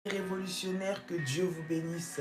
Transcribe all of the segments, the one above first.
Révolutionnaire, que Dieu vous bénisse.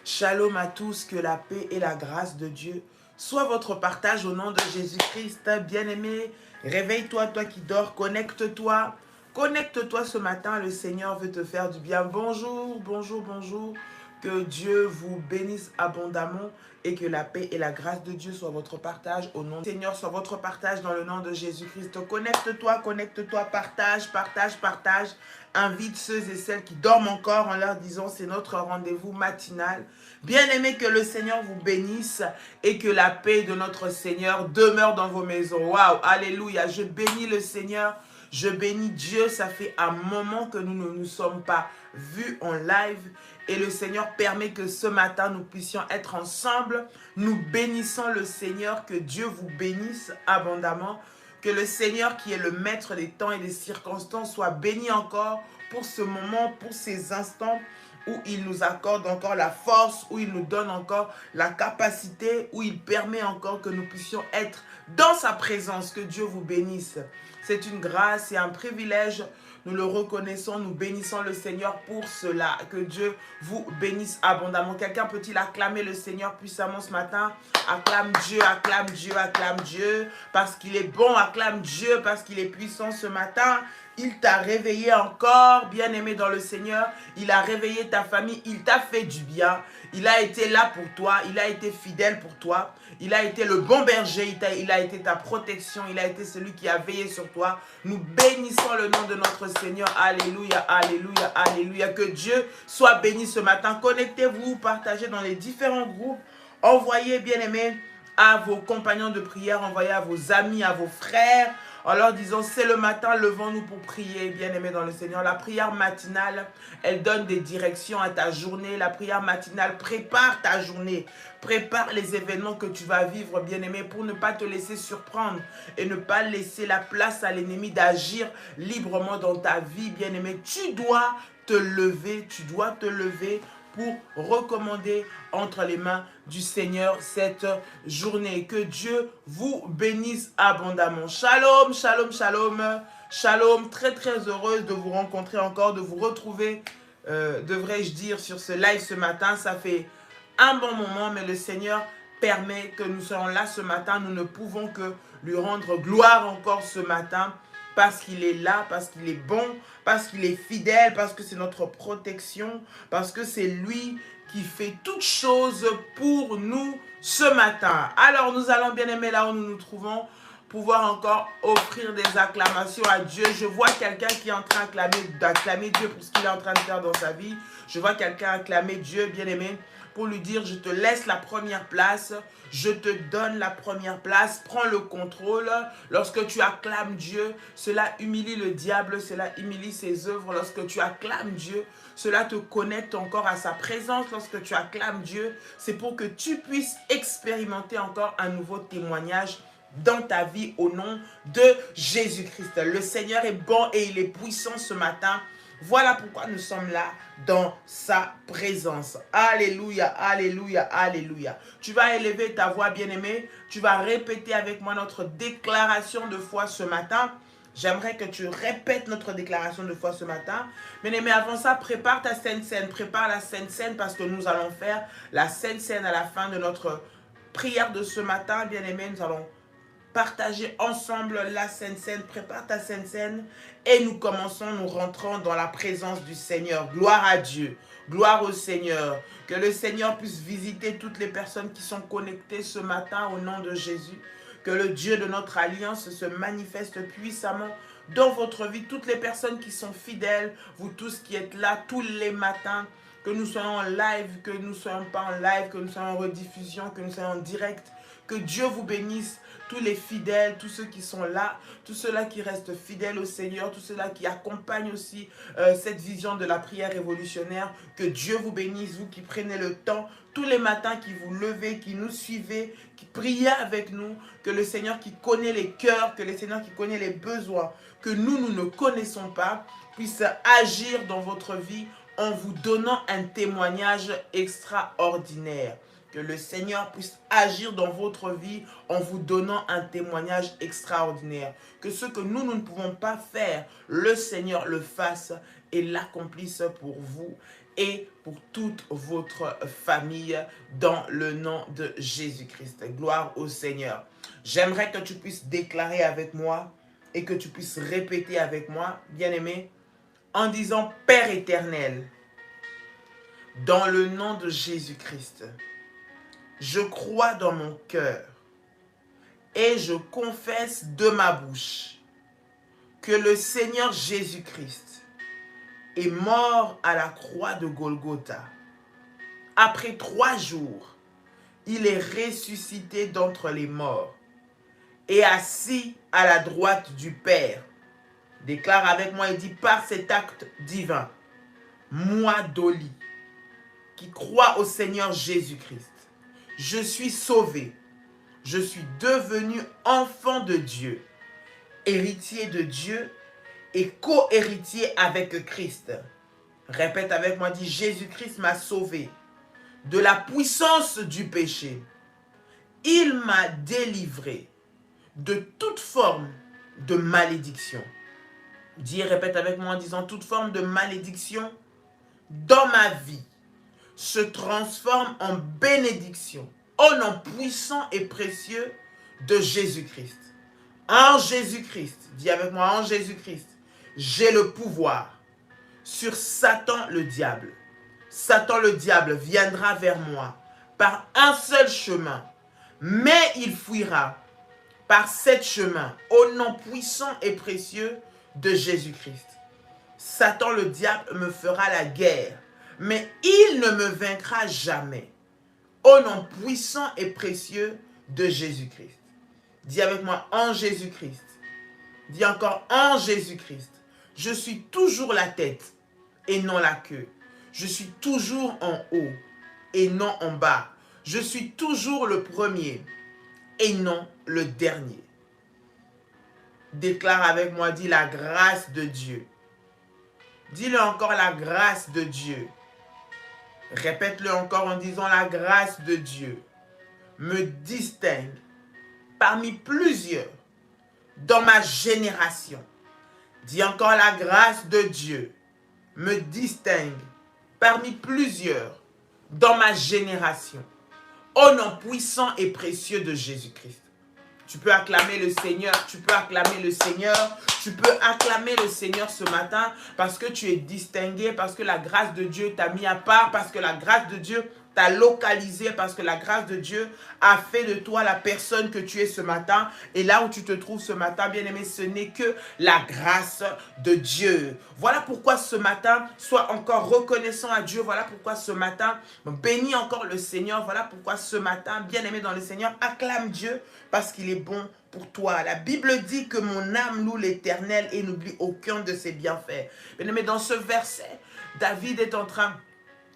Shalom à tous, que la paix et la grâce de Dieu soient votre partage au nom de Jésus-Christ. Bien-aimé, réveille-toi, toi qui dors, connecte-toi. Connecte-toi ce matin, le Seigneur veut te faire du bien. Bonjour, bonjour, bonjour. Que Dieu vous bénisse abondamment et que la paix et la grâce de Dieu soient votre partage au nom du Seigneur, soit votre partage dans le nom de Jésus-Christ. Connecte-toi, connecte-toi, partage, partage, partage. Invite ceux et celles qui dorment encore en leur disant c'est notre rendez-vous matinal. Bien-aimés, que le Seigneur vous bénisse et que la paix de notre Seigneur demeure dans vos maisons. Waouh, alléluia, je bénis le Seigneur. Je bénis Dieu, ça fait un moment que nous ne nous sommes pas vus en live et le Seigneur permet que ce matin nous puissions être ensemble. Nous bénissons le Seigneur, que Dieu vous bénisse abondamment, que le Seigneur qui est le maître des temps et des circonstances soit béni encore pour ce moment, pour ces instants où il nous accorde encore la force, où il nous donne encore la capacité, où il permet encore que nous puissions être dans sa présence. Que Dieu vous bénisse. C'est une grâce et un privilège. Nous le reconnaissons, nous bénissons le Seigneur pour cela. Que Dieu vous bénisse abondamment. Quelqu'un peut-il acclamer le Seigneur puissamment ce matin? Acclame Dieu, acclame Dieu, acclame Dieu. Parce qu'il est bon, acclame Dieu parce qu'il est puissant ce matin. Il t'a réveillé encore, bien-aimé dans le Seigneur. Il a réveillé ta famille, il t'a fait du bien. Il a été là pour toi, il a été fidèle pour toi. Il a été le bon berger, il a été ta protection, il a été celui qui a veillé sur toi. Nous bénissons le nom de notre Seigneur. Alléluia, alléluia, alléluia. Que Dieu soit béni ce matin. Connectez-vous, partagez dans les différents groupes. Envoyez, bien-aimés, à vos compagnons de prière, envoyez à vos amis, à vos frères, en leur disant c'est le matin, levons-nous pour prier, bien-aimés dans le Seigneur. La prière matinale, elle donne des directions à ta journée. La prière matinale prépare ta journée, prépare les événements que tu vas vivre, bien-aimé, pour ne pas te laisser surprendre et ne pas laisser la place à l'ennemi d'agir librement dans ta vie, bien-aimé. Tu dois te lever pour recommander entre les mains du Seigneur cette journée. Que Dieu vous bénisse abondamment. Shalom, shalom, shalom. Shalom, très très heureuse de vous rencontrer encore, de vous retrouver, devrais-je dire, sur ce live ce matin. Ça fait un bon moment, mais le Seigneur permet que nous soyons là ce matin. Nous ne pouvons que lui rendre gloire encore ce matin, parce qu'il est là, parce qu'il est bon, parce qu'il est fidèle, parce que c'est notre protection, parce que c'est lui qui fait toutes choses pour nous ce matin. Alors nous allons, bien aimer, là où nous nous trouvons, pouvoir encore offrir des acclamations à Dieu. Je vois quelqu'un qui est en train d'acclamer Dieu pour ce qu'il est en train de faire dans sa vie. Je vois quelqu'un acclamer Dieu, bien aimé, pour lui dire je te laisse la première place, je te donne la première place, prends le contrôle. Lorsque tu acclames Dieu, cela humilie le diable, cela humilie ses œuvres. Lorsque tu acclames Dieu, cela te connecte encore à sa présence. Lorsque tu acclames Dieu, c'est pour que tu puisses expérimenter encore un nouveau témoignage dans ta vie au nom de Jésus-Christ. Le Seigneur est bon et il est puissant ce matin. Voilà pourquoi nous sommes là dans sa présence. Alléluia, alléluia, alléluia. Tu vas élever ta voix, bien-aimée. Tu vas répéter avec moi notre déclaration de foi ce matin. J'aimerais que tu répètes notre déclaration de foi ce matin. Bien-aimé, avant ça, prépare ta Sainte Seine. Prépare la Sainte Seine parce que nous allons faire la Sainte Seine à la fin de notre prière de ce matin. Bien-aimé, nous allons partager ensemble la Sainte Seine. Prépare ta Sainte Seine et nous commençons, nous rentrons dans la présence du Seigneur. Gloire à Dieu, gloire au Seigneur. Que le Seigneur puisse visiter toutes les personnes qui sont connectées ce matin au nom de Jésus. Que le Dieu de notre alliance se manifeste puissamment dans votre vie. Toutes les personnes qui sont fidèles, vous tous qui êtes là tous les matins, que nous soyons en live, que nous ne soyons pas en live, que nous soyons en rediffusion, que nous soyons en direct. Que Dieu vous bénisse, tous les fidèles, tous ceux qui sont là, tous ceux-là qui restent fidèles au Seigneur, tous ceux-là qui accompagnent aussi cette vision de la prière révolutionnaire. Que Dieu vous bénisse, vous qui prenez le temps tous les matins, qui vous levez, qui nous suivez, qui priez avec nous. Que le Seigneur qui connaît les cœurs, que le Seigneur qui connaît les besoins, que nous ne connaissons pas, puisse agir dans votre vie en vous donnant un témoignage extraordinaire. Que le Seigneur puisse agir dans votre vie en vous donnant un témoignage extraordinaire. Que ce que nous ne pouvons pas faire, le Seigneur le fasse et l'accomplisse pour vous et pour toute votre famille dans le nom de Jésus-Christ. Gloire au Seigneur. J'aimerais que tu puisses déclarer avec moi et que tu puisses répéter avec moi, bien-aimé, en disant « Père éternel, dans le nom de Jésus-Christ, je crois dans mon cœur et je confesse de ma bouche que le Seigneur Jésus-Christ est mort à la croix de Golgotha. Après 3 jours, il est ressuscité d'entre les morts et assis à la droite du Père. Déclare avec moi et dit, par cet acte divin, moi Dolly, qui crois au Seigneur Jésus-Christ, je suis sauvé, je suis devenu enfant de Dieu, héritier de Dieu et co-héritier avec Christ. Répète avec moi, dis, Jésus-Christ m'a sauvé de la puissance du péché. Il m'a délivré de toute forme de malédiction. Dis et répète avec moi en disant, toute forme de malédiction dans ma vie se transforme en bénédiction au nom puissant et précieux de Jésus-Christ. En Jésus-Christ, dis avec moi, en Jésus-Christ, j'ai le pouvoir sur Satan le diable. Satan le diable viendra vers moi par un seul chemin, mais il fuira par 7 chemins au nom puissant et précieux de Jésus-Christ. Satan le diable me fera la guerre, mais il ne me vaincra jamais. Au nom puissant et précieux de Jésus-Christ. Dis avec moi, en Jésus-Christ. Dis encore, en Jésus-Christ. Je suis toujours la tête et non la queue. Je suis toujours en haut et non en bas. Je suis toujours le premier et non le dernier. Déclare avec moi, dis la grâce de Dieu. Dis-le encore, la grâce de Dieu. Répète-le encore en disant, la grâce de Dieu me distingue parmi plusieurs dans ma génération. Dis encore, la grâce de Dieu me distingue parmi plusieurs dans ma génération. Au nom puissant et précieux de Jésus-Christ. Tu peux acclamer le Seigneur, tu peux acclamer le Seigneur, tu peux acclamer le Seigneur ce matin parce que tu es distingué, parce que la grâce de Dieu t'a mis à part, parce que la grâce de Dieu t'a localisé, parce que la grâce de Dieu a fait de toi la personne que tu es ce matin. Et là où tu te trouves ce matin, bien-aimé, ce n'est que la grâce de Dieu. Voilà pourquoi ce matin, sois encore reconnaissant à Dieu. Voilà pourquoi ce matin, bénis encore le Seigneur. Voilà pourquoi ce matin, bien-aimé dans le Seigneur, acclame Dieu parce qu'il est bon pour toi. La Bible dit que mon âme loue l'Éternel et n'oublie aucun de ses bienfaits. Bien-aimé, dans ce verset, David est en train,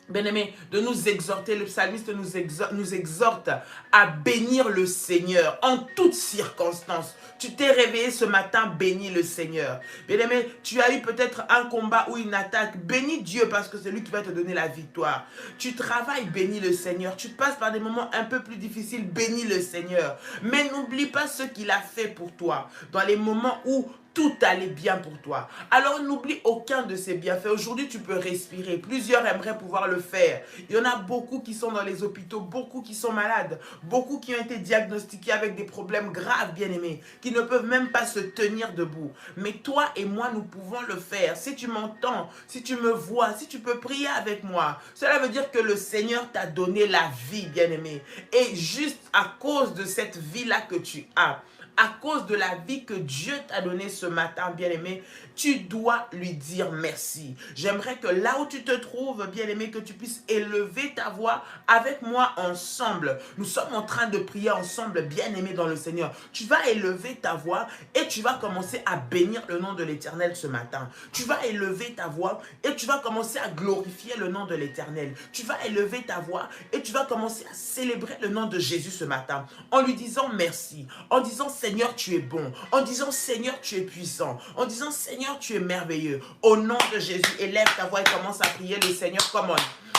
bien-aimé, de nous exhorter. Le psalmiste nous exhorte à bénir le Seigneur en toutes circonstances. Tu t'es réveillé ce matin, bénis le Seigneur. Bien-aimé, tu as eu peut-être un combat ou une attaque. Bénis Dieu parce que c'est lui qui va te donner la victoire. Tu travailles, bénis le Seigneur. Tu passes par des moments un peu plus difficiles, bénis le Seigneur. Mais n'oublie pas ce qu'il a fait pour toi. Dans les moments où tout allait bien pour toi. Alors n'oublie aucun de ces bienfaits. Aujourd'hui, tu peux respirer. Plusieurs aimeraient pouvoir le faire. Il y en a beaucoup qui sont dans les hôpitaux, beaucoup qui sont malades, beaucoup qui ont été diagnostiqués avec des problèmes graves, bien-aimés, qui ne peuvent même pas se tenir debout. Mais toi et moi, nous pouvons le faire. Si tu m'entends, si tu me vois, si tu peux prier avec moi, cela veut dire que le Seigneur t'a donné la vie, bien-aimé. Et juste à cause de cette vie-là que tu as, à cause de la vie que Dieu t'a donnée ce matin, bien-aimé, tu dois lui dire merci. J'aimerais que là où tu te trouves, bien-aimé, que tu puisses élever ta voix avec moi ensemble. Nous sommes en train de prier ensemble, bien-aimé dans le Seigneur. Tu vas élever ta voix et tu vas commencer à bénir le nom de l'Éternel ce matin. Tu vas élever ta voix et tu vas commencer à glorifier le nom de l'Éternel. Tu vas élever ta voix et tu vas commencer à célébrer le nom de Jésus ce matin en lui disant merci, en disant Seigneur, tu es bon. En disant, Seigneur, tu es puissant. En disant, Seigneur, tu es merveilleux. Au nom de Jésus, élève ta voix et commence à prier le Seigneur. Come on.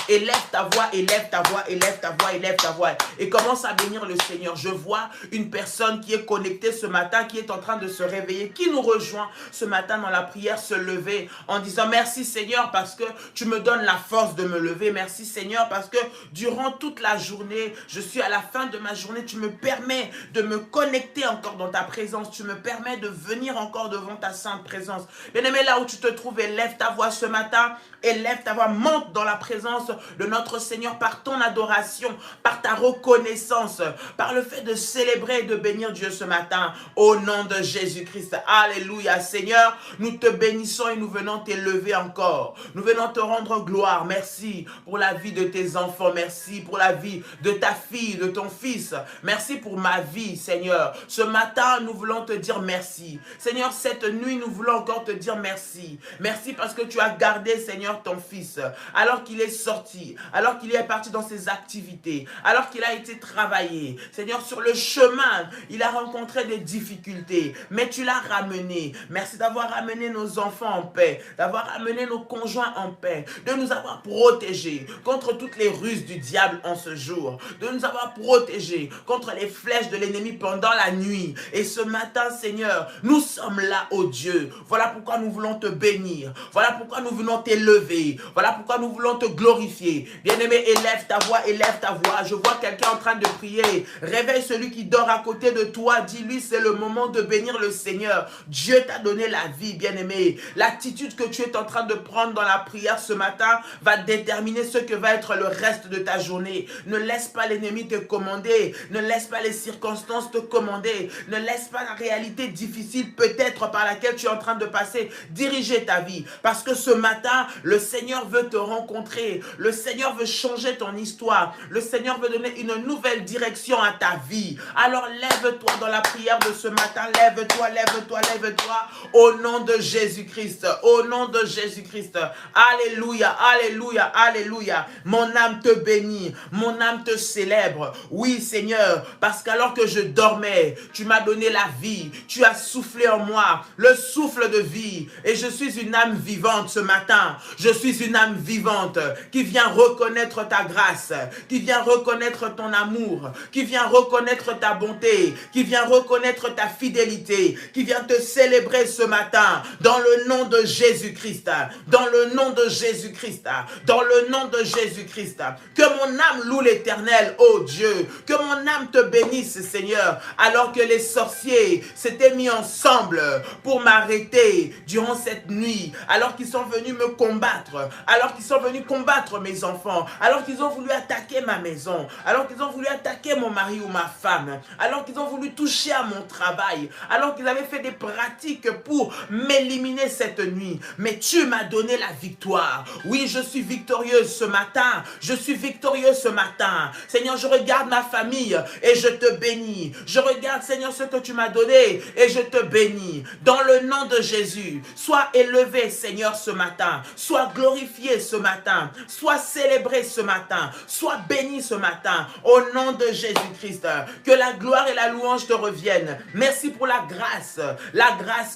élève ta voix, élève ta voix, élève ta voix, élève ta voix. Et commence à bénir le Seigneur. Je vois une personne qui est connectée ce matin, qui est en train de se réveiller, qui nous rejoint ce matin dans la prière, se lever en disant merci Seigneur parce que tu me donnes la force de me lever. Merci Seigneur parce que durant toute la journée, je suis à la fin de ma journée, tu me permets de me connecter encore dans ta présence. Tu me permets de venir encore devant ta sainte présence. Bien-aimé, là où tu te trouves, élève ta voix ce matin, élève ta voix, monte dans la présence de notre Seigneur par ton adoration, par ta reconnaissance, par le fait de célébrer et de bénir Dieu ce matin, au nom de Jésus-Christ. Alléluia, Seigneur, nous te bénissons et nous venons t'élever encore. Nous venons te rendre gloire. Merci pour la vie de tes enfants. Merci pour la vie de ta fille, de ton fils. Merci pour ma vie, Seigneur. Ce matin, nous voulons te dire merci. Seigneur, cette nuit, nous voulons encore te dire merci. Merci parce que tu as gardé, Seigneur, ton fils, alors qu'il est sorti, alors qu'il est parti dans ses activités, alors qu'il a été travaillé. Seigneur, sur le chemin, il a rencontré des difficultés, mais tu l'as ramené. Merci d'avoir ramené nos enfants en paix, d'avoir ramené nos conjoints en paix, de nous avoir protégés contre toutes les ruses du diable en ce jour, de nous avoir protégés contre les flèches de l'ennemi pendant la nuit. Et ce matin, Seigneur, nous sommes là, oh Dieu. Voilà pourquoi nous voulons te bénir. Voilà pourquoi nous voulons t'élever. Voilà pourquoi nous voulons te glorifier. Bien-aimé, élève ta voix, élève ta voix. Je vois quelqu'un en train de prier. Réveille celui qui dort à côté de toi. Dis-lui, c'est le moment de bénir le Seigneur. Dieu t'a donné la vie, bien-aimé. L'attitude que tu es en train de prendre dans la prière ce matin va déterminer ce que va être le reste de ta journée. Ne laisse pas l'ennemi te commander. Ne laisse pas les circonstances te commander. Ne laisse pas la réalité difficile peut-être par laquelle tu es en train de passer diriger ta vie. Parce que ce matin, le Seigneur veut te rencontrer. Le Seigneur veut changer ton histoire. Le Seigneur veut donner une nouvelle direction à ta vie. Alors lève-toi dans la prière de ce matin. Lève-toi, lève-toi, lève-toi. Au nom de Jésus-Christ. Au nom de Jésus-Christ. Alléluia, alléluia, alléluia. Mon âme te bénit. Mon âme te célèbre. Oui, Seigneur, parce qu'alors que je dormais, tu m'as donné la vie. Tu as soufflé en moi le souffle de vie. Et je suis une âme vivante ce matin. Je suis une âme vivante qui vient reconnaître ta grâce, qui vient reconnaître ton amour, qui vient reconnaître ta bonté, qui vient reconnaître ta fidélité, qui vient te célébrer ce matin dans le nom de Jésus-Christ, dans le nom de Jésus-Christ, dans le nom de Jésus-Christ. Que mon âme loue l'Éternel, ô Dieu, que mon âme te bénisse, Seigneur, alors que les sorciers s'étaient mis ensemble pour m'arrêter durant cette nuit, alors qu'ils sont venus me combattre, alors qu'ils sont venus combattre mes enfants, alors qu'ils ont voulu attaquer ma maison, alors qu'ils ont voulu attaquer mon mari ou ma femme, alors qu'ils ont voulu toucher à mon travail, alors qu'ils avaient fait des pratiques pour m'éliminer cette nuit. Mais tu m'as donné la victoire. Oui, je suis victorieuse ce matin. Je suis victorieuse ce matin. Seigneur, je regarde ma famille et je te bénis. Je regarde, Seigneur, ce que tu m'as donné et je te bénis. Dans le nom de Jésus, sois élevé, Seigneur, ce matin. Sois glorifié ce matin. Sois célébré ce matin. Sois béni ce matin. Au nom de Jésus-Christ, que la gloire et la louange te reviennent. Merci pour la grâce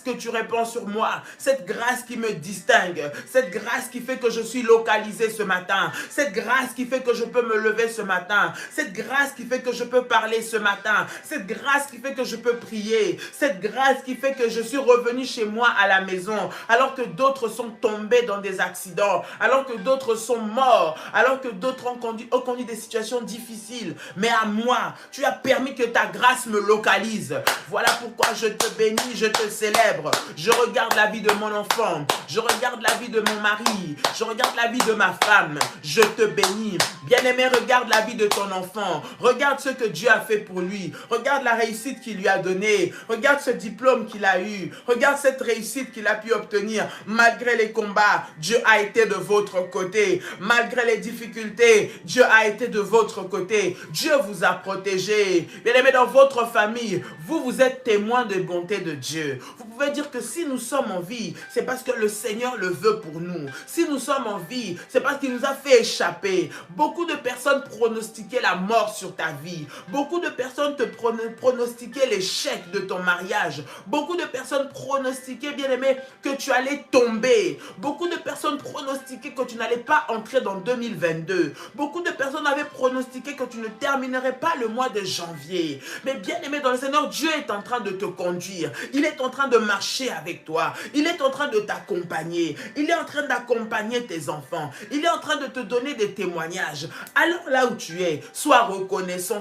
que tu répands sur moi. Cette grâce qui me distingue. Cette grâce qui fait que je suis localisé ce matin. Cette grâce qui fait que je peux me lever ce matin. Cette grâce qui fait que je peux parler ce matin. Cette grâce qui fait que je peux prier. Cette grâce qui fait que je suis revenu chez moi à la maison. Alors que d'autres sont tombés dans des accidents. Alors que d'autres sont morts. Alors que d'autres ont connu des situations difficiles. Mais à moi, tu as permis que ta grâce me localise. Voilà pourquoi je te bénis, je te célèbre. Je regarde la vie de mon enfant. Je regarde la vie de mon mari. Je regarde la vie de ma femme. Je te bénis. Bien-aimé, regarde la vie de ton enfant. Regarde ce que Dieu a fait pour lui. Regarde la réussite qu'il lui a donnée. Regarde ce diplôme qu'il a eu. Regarde cette réussite qu'il a pu obtenir. Malgré les combats, Dieu a été de votre côté. Malgré les difficultés, Dieu a été de votre côté. Dieu vous a protégé. Bien-aimé, dans votre famille, vous êtes témoin de bonté de Dieu. Vous pouvez dire que si nous sommes en vie, c'est parce que le Seigneur le veut pour nous. Si nous sommes en vie, c'est parce qu'il nous a fait échapper. Beaucoup de personnes pronostiquaient la mort sur ta vie. Beaucoup de personnes te pronostiquaient l'échec de ton mariage. Beaucoup de personnes pronostiquaient, bien-aimé, que tu allais tomber. Beaucoup de personnes personnes pronostiquaient que tu n'allais pas entrer dans 2022. Beaucoup de personnes avaient pronostiqué que tu ne terminerais pas le mois de janvier. Mais bien aimé dans le Seigneur, Dieu est en train de te conduire. Il est en train de marcher avec toi. Il est en train de t'accompagner. Il est en train d'accompagner tes enfants. Il est en train de te donner des témoignages. Alors là où tu es, sois reconnaissant,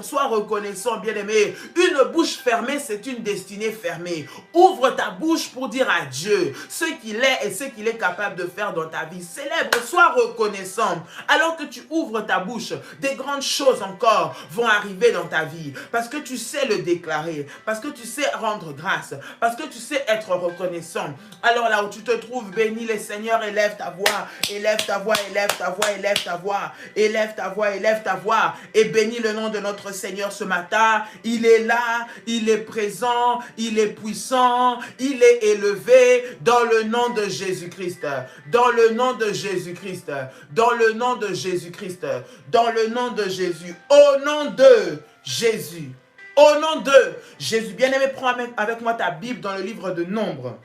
bien aimé. Une bouche fermée, c'est une destinée fermée. Ouvre ta bouche pour dire à Dieu ce qu'il est et ce qu'il est capable de faire dans ta vie. Célèbre, sois reconnaissant. Alors que tu ouvres ta bouche, des grandes choses encore vont arriver dans ta vie. Parce que tu sais le déclarer, parce que tu sais rendre grâce, parce que tu sais être reconnaissant. Alors là où tu te trouves, bénis le Seigneur, élève ta voix, élève ta voix, élève ta voix, élève ta voix, élève ta voix, élève ta voix, et bénis le nom de notre Seigneur ce matin. Il est là, il est présent, il est puissant, il est élevé dans le nom de Jésus-Christ, dans le nom de Jésus-Christ, dans le nom de Jésus-Christ, dans le nom de Jésus, au nom de Jésus, au nom de Jésus. Bien-aimé, prends avec moi ta Bible dans le livre de Nombre.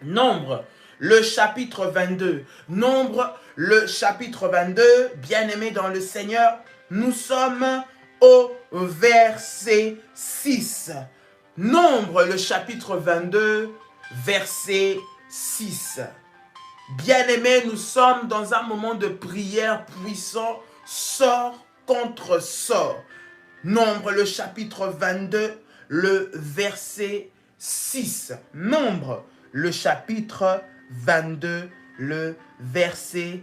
Nombre, le chapitre 22. Nombre, le chapitre 22. Bien-aimé dans le Seigneur, nous sommes au verset 6. Nombre, le chapitre 22, verset 6. Bien-aimés, nous sommes dans un moment de prière puissant, sort contre sort. Nombre, le chapitre 22, le verset 6. Nombre, le chapitre 22, le verset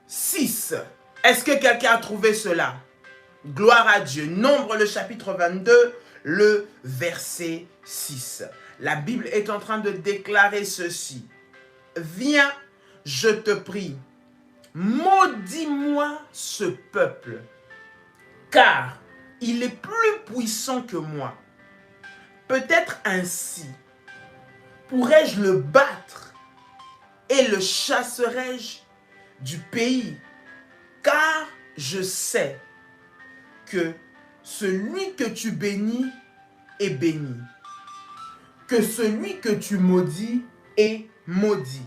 6. Est-ce que quelqu'un a trouvé cela? Gloire à Dieu. Nombre, le chapitre 22, le verset 6. La Bible est en train de déclarer ceci. Viens, je te prie, maudis-moi ce peuple, car il est plus puissant que moi. Peut-être ainsi pourrais-je le battre et le chasserai-je du pays, car je sais que celui que tu bénis est béni, que celui que tu maudis est maudit.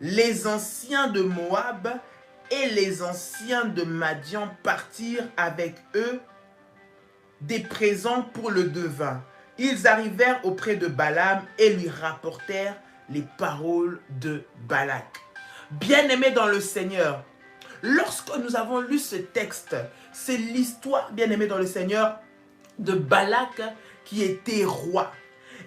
Les anciens de Moab et les anciens de Madian partirent avec eux des présents pour le devin. Ils arrivèrent auprès de Balaam et lui rapportèrent les paroles de Balak. Bien-aimés dans le Seigneur, lorsque nous avons lu ce texte, c'est l'histoire, bien-aimés dans le Seigneur, de Balak qui était roi.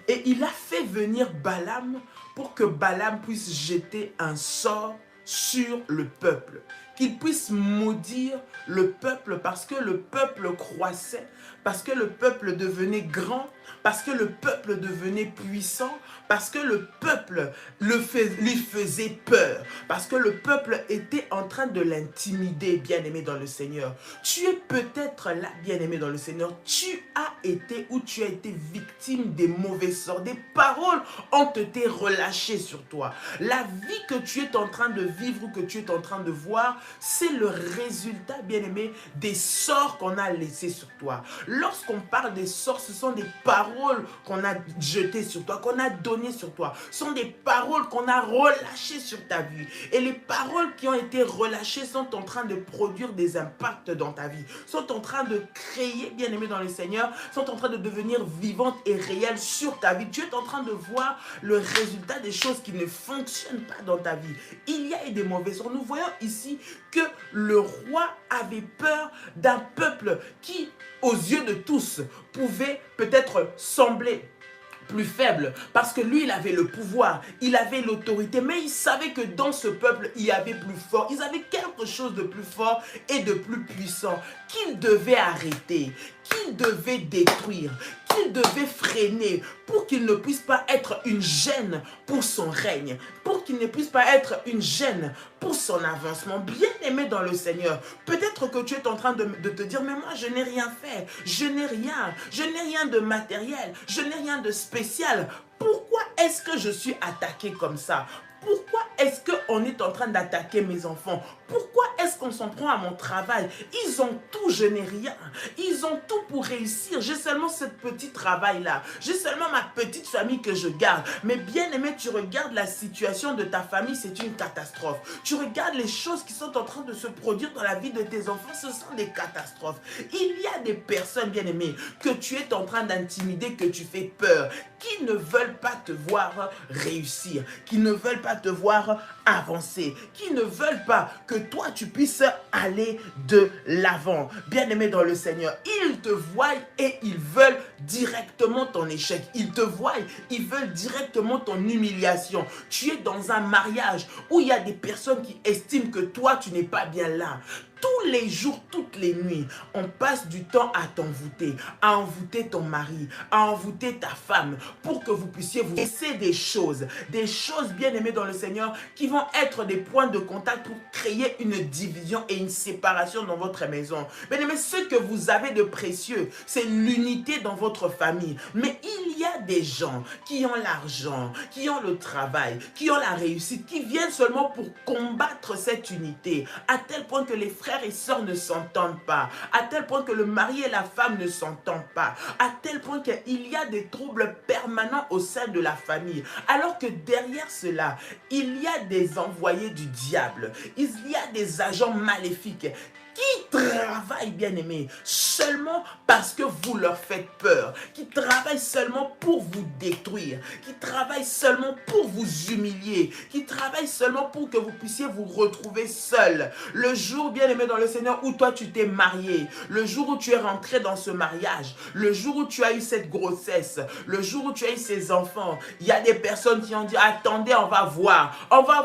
Et il a fait venir Balaam pour que Balaam puisse jeter un sort sur le peuple. Qu'il puisse maudire le peuple parce que le peuple croissait, parce que le peuple devenait grand, parce que le peuple devenait puissant, parce que le peuple lui faisait peur, parce que le peuple était en train de l'intimider, bien-aimé dans le Seigneur. Tu es peut-être là, bien-aimé dans le Seigneur, tu as été ou tu as été victime des mauvais sorts, des paroles ont été relâchées sur toi. La vie que tu es en train de vivre ou que tu es en train de voir, c'est le résultat, bien-aimé, des sorts qu'on a laissés sur toi. Lorsqu'on parle des sorts, ce sont des paroles qu'on a jetées sur toi, qu'on a données sur toi. Ce sont des paroles qu'on a relâchées sur ta vie. Et les paroles qui ont été relâchées sont en train de produire des impacts dans ta vie. Sont en train de créer, bien-aimé dans le Seigneur, sont en train de devenir vivantes et réelles sur ta vie. Tu es en train de voir le résultat des choses qui ne fonctionnent pas dans ta vie. Il y a eu des mauvais sorts. Nous voyons ici que le roi avait peur d'un peuple qui, aux yeux de tous, pouvait peut-être sembler plus faible, parce que lui, il avait le pouvoir, il avait l'autorité, mais il savait que dans ce peuple, il y avait plus fort. Ils avaient quelque chose de plus fort et de plus puissant qu'il devait arrêter, qu'il devait détruire, qu'il devait freiner pour qu'il ne puisse pas être une gêne pour son règne, pour qu'il ne puisse pas être une gêne pour son avancement. Bien-aimé dans le Seigneur, peut-être que tu es en train de te dire, mais moi, je n'ai rien fait, je n'ai rien de matériel, je n'ai rien de spécial. Pourquoi est-ce que je suis attaqué comme ça? Pourquoi est-ce qu'on est en train d'attaquer mes enfants? Pourquoi est-ce qu'on s'en prend à mon travail? Ils ont tout, je n'ai rien. Ils ont tout pour réussir. J'ai seulement ce petit travail-là. J'ai seulement ma petite famille que je garde. Mais bien aimé, tu regardes la situation de ta famille, c'est une catastrophe. Tu regardes les choses qui sont en train de se produire dans la vie de tes enfants, ce sont des catastrophes. Il y a des personnes, bien aimées, que tu es en train d'intimider, que tu fais peur, qui ne veulent pas te voir réussir, qui ne veulent pas te voir avancer, qui ne veulent pas que toi tu puisses aller de l'avant. Bien-aimé dans le Seigneur, ils te voient et ils veulent directement ton échec. Ils te voient, ils veulent directement ton humiliation. Tu es dans un mariage où il y a des personnes qui estiment que toi tu n'es pas bien là. Tous les jours, toutes les nuits, on passe du temps à t'envoûter, à envoûter ton mari, à envoûter ta femme, pour que vous puissiez vous laisser des choses bien aimées dans le Seigneur, qui vont être des points de contact pour créer une division et une séparation dans votre maison. Bien aimés, ce que vous avez de précieux, c'est l'unité dans votre famille. Mais il y a des gens qui ont l'argent, qui ont le travail, qui ont la réussite, qui viennent seulement pour combattre cette unité, à tel point que les frères et sœurs ne s'entendent pas, à tel point que le mari et la femme ne s'entendent pas, à tel point qu'il y a des troubles permanents au sein de la famille, alors que derrière cela, il y a des envoyés du diable, il y a des agents maléfiques qui travaillent, bien aimés, seulement parce que vous leur faites peur, qui travaillent seulement pour vous détruire, qui travaillent seulement pour vous humilier, qui travaillent seulement pour que vous puissiez vous retrouver seul. Le jour, bien aimé dans le Seigneur, où toi tu t'es marié, le jour où tu es rentré dans ce mariage, le jour où tu as eu cette grossesse, le jour où tu as eu ces enfants, il y a des personnes qui ont dit, attendez, on va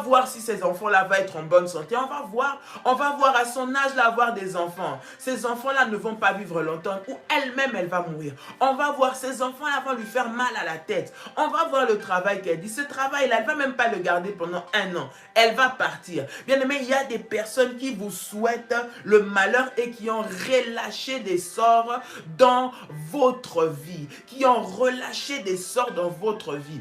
voir si ces enfants-là vont être en bonne santé, on va voir à son âge là, des enfants. Ces enfants-là ne vont pas vivre longtemps ou elle-même, elle va mourir. On va voir, ces enfants-là vont lui faire mal à la tête. On va voir le travail qu'elle dit. Ce travail-là, elle ne va même pas le garder pendant 1 an. Elle va partir. Bien aimé, il y a des personnes qui vous souhaitent le malheur et qui ont relâché des sorts dans votre vie. Qui ont relâché des sorts dans votre vie.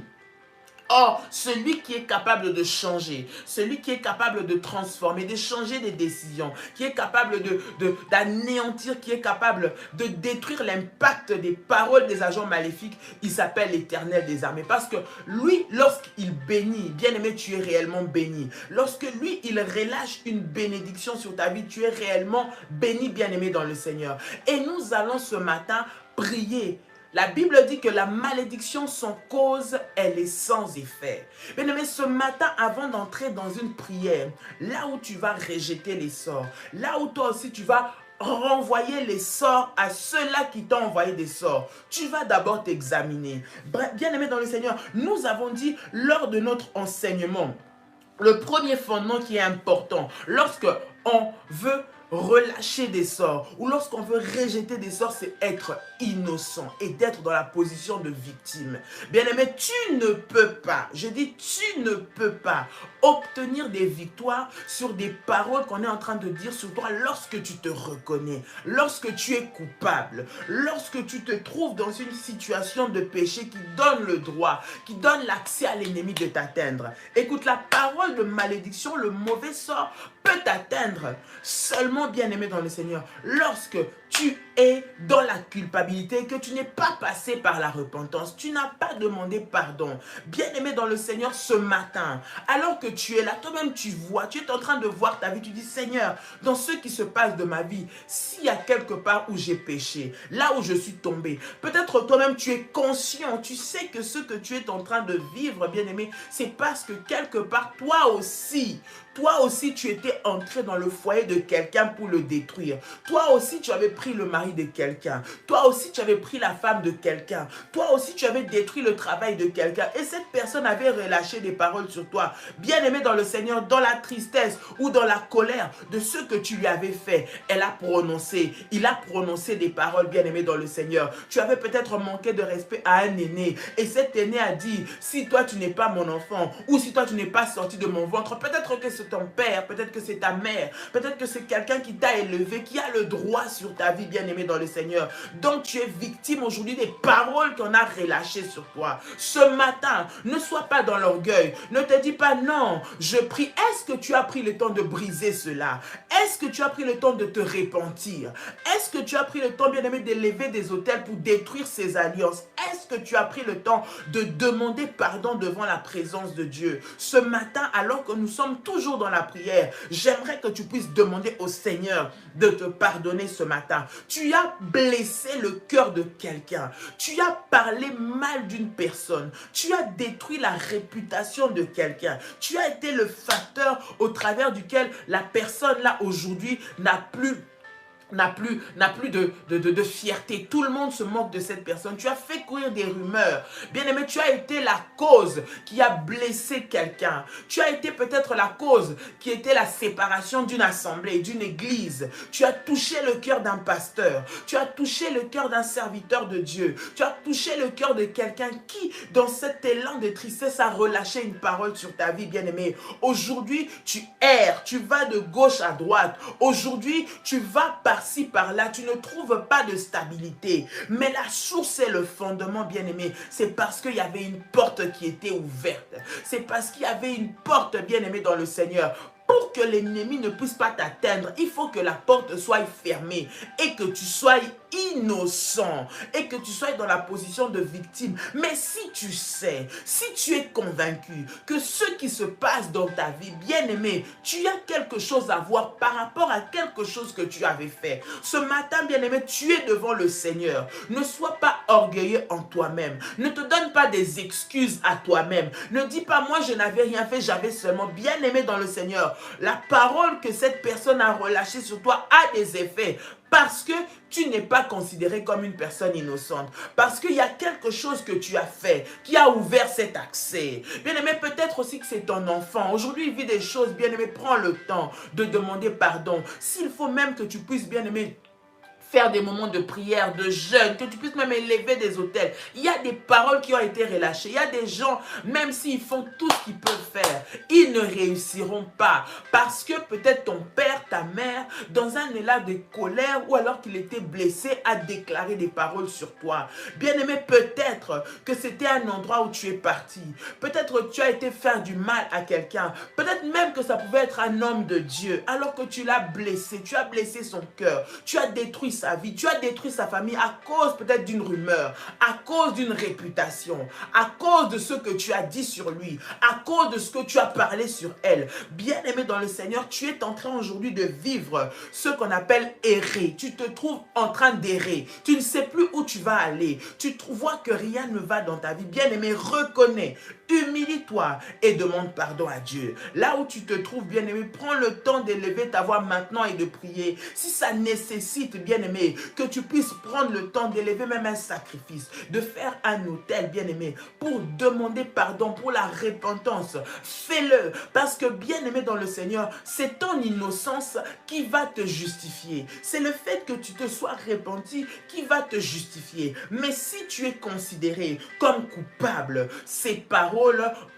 Or, celui qui est capable de changer, celui qui est capable de transformer, de changer des décisions, qui est capable d'anéantir, qui est capable de détruire l'impact des paroles des agents maléfiques, il s'appelle l'Éternel des armées. Parce que lui, lorsqu'il bénit, bien aimé, tu es réellement béni. Lorsque lui, il relâche une bénédiction sur ta vie, tu es réellement béni, bien aimé dans le Seigneur. Et nous allons ce matin prier. La Bible dit que la malédiction sans cause, elle est sans effet. Bien aimé, ce matin, avant d'entrer dans une prière, là où tu vas rejeter les sorts, là où toi aussi tu vas renvoyer les sorts à ceux-là qui t'ont envoyé des sorts, tu vas d'abord t'examiner. Bien aimé dans le Seigneur, nous avons dit lors de notre enseignement, le premier fondement qui est important, lorsque on veut relâcher des sorts ou lorsqu'on veut rejeter des sorts, c'est être innocent et d'être dans la position de victime. Bien-aimé, tu ne peux pas, je dis tu ne peux pas obtenir des victoires sur des paroles qu'on est en train de dire sur toi lorsque tu te reconnais, lorsque tu es coupable, lorsque tu te trouves dans une situation de péché qui donne le droit, qui donne l'accès à l'ennemi de t'atteindre. Écoute, la parole de malédiction, le mauvais sort peut t'atteindre seulement, bien-aimé dans le Seigneur, lorsque tu es dans la culpabilité, que tu n'es pas passé par la repentance, tu n'as pas demandé pardon. Bien-aimé dans le Seigneur, ce matin, alors que tu es là, toi-même tu vois, tu es en train de voir ta vie, tu dis Seigneur, dans ce qui se passe de ma vie, s'il y a quelque part où j'ai péché, là où je suis tombé, peut-être toi-même tu es conscient, tu sais que ce que tu es en train de vivre, bien-aimé, c'est parce que quelque part, toi aussi, tu étais entré dans le foyer de quelqu'un pour le détruire. Toi aussi, tu avais pris le mari de quelqu'un. Toi aussi, tu avais pris la femme de quelqu'un. Toi aussi, tu avais détruit le travail de quelqu'un. Et cette personne avait relâché des paroles sur toi. Bien-aimé dans le Seigneur, dans la tristesse ou dans la colère de ce que tu lui avais fait, il a prononcé des paroles, bien-aimé dans le Seigneur. Tu avais peut-être manqué de respect à un aîné. Et cet aîné a dit, si toi, tu n'es pas mon enfant, ou si toi, tu n'es pas sorti de mon ventre, peut-être que c'est ton père, peut-être que c'est ta mère, père. Peut-être que c'est quelqu'un qui t'a élevé, qui a le droit sur ta vie, bien-aimé dans le Seigneur. Donc tu es victime aujourd'hui des paroles qu'on a relâchées sur toi. Ce matin, ne sois pas dans l'orgueil. Ne te dis pas non, je prie. Est-ce que tu as pris le temps de briser cela? Est-ce que tu as pris le temps de te repentir? Est-ce que tu as pris le temps, bien-aimé, d'élever des autels pour détruire ces alliances? Est-ce que tu as pris le temps de demander pardon devant la présence de Dieu? Ce matin, alors que nous sommes toujours dans la prière, j'aimerais que tu puisses demander au Seigneur de te pardonner ce matin. Tu as blessé le cœur de quelqu'un. Tu as parlé mal d'une personne. Tu as détruit la réputation de quelqu'un. Tu as été le facteur au travers duquel la personne là aujourd'hui n'a plus de fierté. Tout le monde se moque de cette personne. Tu as fait courir des rumeurs. Bien-aimé, tu as été la cause qui a blessé quelqu'un. Tu as été peut-être la cause qui était la séparation d'une assemblée, d'une église. Tu as touché le cœur d'un pasteur. Tu as touché le cœur d'un serviteur de Dieu. Tu as touché le cœur de quelqu'un qui, dans cet élan de tristesse, a relâché une parole sur ta vie, bien-aimé. Aujourd'hui, tu erres. Tu vas de gauche à droite. Aujourd'hui, tu vas par-ci, par-là, tu ne trouves pas de stabilité. Mais la source et le fondement, bien-aimé, c'est parce qu'il y avait une porte qui était ouverte. C'est parce qu'il y avait une porte, bien-aimé, dans le Seigneur. Pour que l'ennemi ne puisse pas t'atteindre, il faut que la porte soit fermée et que tu sois innocent et que tu sois dans la position de victime. Mais si tu sais, si tu es convaincu que ce qui se passe dans ta vie, bien-aimé, tu as quelque chose à voir par rapport à quelque chose que tu avais fait. Ce matin, bien-aimé, tu es devant le Seigneur. Ne sois pas orgueilleux en toi-même. Ne te donne pas des excuses à toi-même. Ne dis pas, moi je n'avais rien fait, j'avais seulement bien-aimé dans le Seigneur. La parole que cette personne a relâchée sur toi a des effets. Parce que tu n'es pas considéré comme une personne innocente. Parce qu'il y a quelque chose que tu as fait qui a ouvert cet accès. Bien-aimé, peut-être aussi que c'est ton enfant. Aujourd'hui, il vit des choses, bien-aimé, prends le temps de demander pardon. S'il faut même que tu puisses, bien-aimé, faire des moments de prière, de jeûne, que tu puisses même élever des autels. Il y a des paroles qui ont été relâchées. Il y a des gens, même s'ils font tout ce qu'ils peuvent faire, ils ne réussiront pas. Parce que peut-être ton père, ta mère, dans un élan de colère ou alors qu'il était blessé, a déclaré des paroles sur toi. Bien-aimé, peut-être que c'était un endroit où tu es parti. Peut-être que tu as été faire du mal à quelqu'un. Peut-être même que ça pouvait être un homme de Dieu. Alors que tu l'as blessé, tu as blessé son cœur. Tu as détruit sa vie, tu as détruit sa famille à cause peut-être d'une rumeur, à cause d'une réputation, à cause de ce que tu as dit sur lui, à cause de ce que tu as parlé sur elle. Bien-aimé dans le Seigneur, tu es en train aujourd'hui de vivre ce qu'on appelle errer. Tu te trouves en train d'errer. Tu ne sais plus où tu vas aller. Tu vois que rien ne va dans ta vie. Bien-aimé, reconnais, humilie-toi et demande pardon à Dieu. Là où tu te trouves, bien-aimé, prends le temps d'élever ta voix maintenant et de prier. Si ça nécessite, bien-aimé, que tu puisses prendre le temps d'élever même un sacrifice, de faire un autel, bien-aimé, pour demander pardon, pour la repentance. Fais-le, parce que, bien-aimé dans le Seigneur, c'est ton innocence qui va te justifier. C'est le fait que tu te sois repenti qui va te justifier. Mais si tu es considéré comme coupable, ces paroles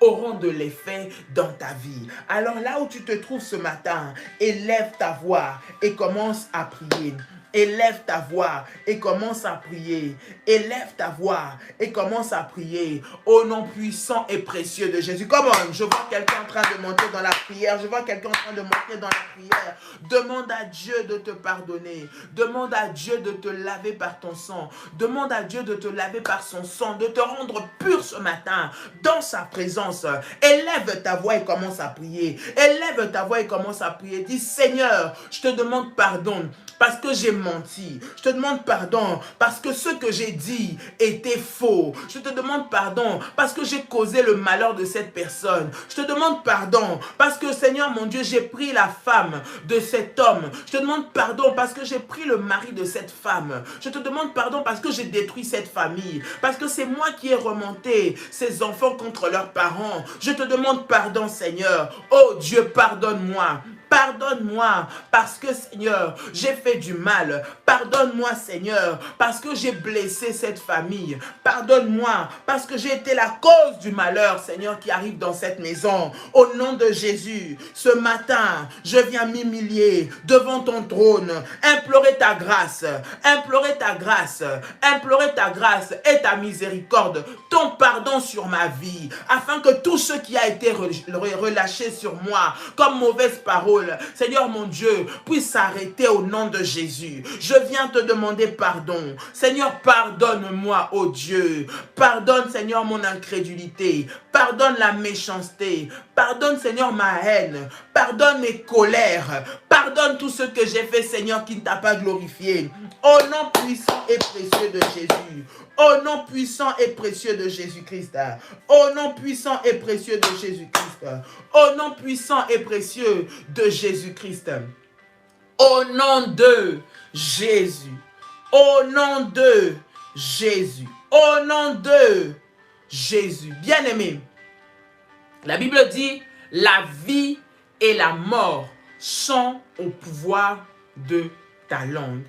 auront de l'effet dans ta vie. Alors là où tu te trouves ce matin, élève ta voix et commence à prier. Élève ta voix et commence à prier. Élève ta voix et commence à prier. Au nom puissant et précieux de Jésus. Come on, je vois quelqu'un en train de monter dans la prière. Je vois quelqu'un en train de monter dans la prière. Demande à Dieu de te pardonner. Demande à Dieu de te laver par ton sang. Demande à Dieu de te laver par son sang. De te rendre pur ce matin dans sa présence. Élève ta voix et commence à prier. Élève ta voix et commence à prier. Dis, Seigneur, je te demande pardon parce que j'ai menti. Je te demande pardon parce que ce que j'ai dit était faux. Je te demande pardon parce que j'ai causé le malheur de cette personne. Je te demande pardon parce que, Seigneur mon Dieu, j'ai pris la femme de cet homme. Je te demande pardon parce que j'ai pris le mari de cette femme. Je te demande pardon parce que j'ai détruit cette famille. Parce que c'est moi qui ai remonté ces enfants contre leurs parents. Je te demande pardon, Seigneur. Oh Dieu, pardonne-moi. Pardonne-moi parce que, Seigneur, j'ai fait du mal. Pardonne-moi, Seigneur, parce que j'ai blessé cette famille. Pardonne-moi parce que j'ai été la cause du malheur, Seigneur, qui arrive dans cette maison. Au nom de Jésus, ce matin, je viens m'humilier devant ton trône, implorer ta grâce, implorer ta grâce, implorer ta grâce et ta miséricorde, ton pardon sur ma vie, afin que tout ce qui a été relâché sur moi comme mauvaise parole, Seigneur mon Dieu, puisse s'arrêter au nom de Jésus. Je viens te demander pardon. Seigneur, pardonne-moi, oh Dieu. Pardonne, Seigneur, mon incrédulité. Pardonne la méchanceté. Pardonne, Seigneur, ma haine. Pardonne mes colères. Pardonne tout ce que j'ai fait, Seigneur, qui ne t'a pas glorifié. Au nom puissant et précieux de Jésus. Au nom puissant et précieux de Jésus-Christ. Au nom puissant et précieux de Jésus-Christ. Au nom puissant et précieux de Jésus-Christ. Au nom de Jésus. Au nom de Jésus. Au nom de Jésus. Bien-aimé, la Bible dit, la vie et la mort sont au pouvoir de ta langue.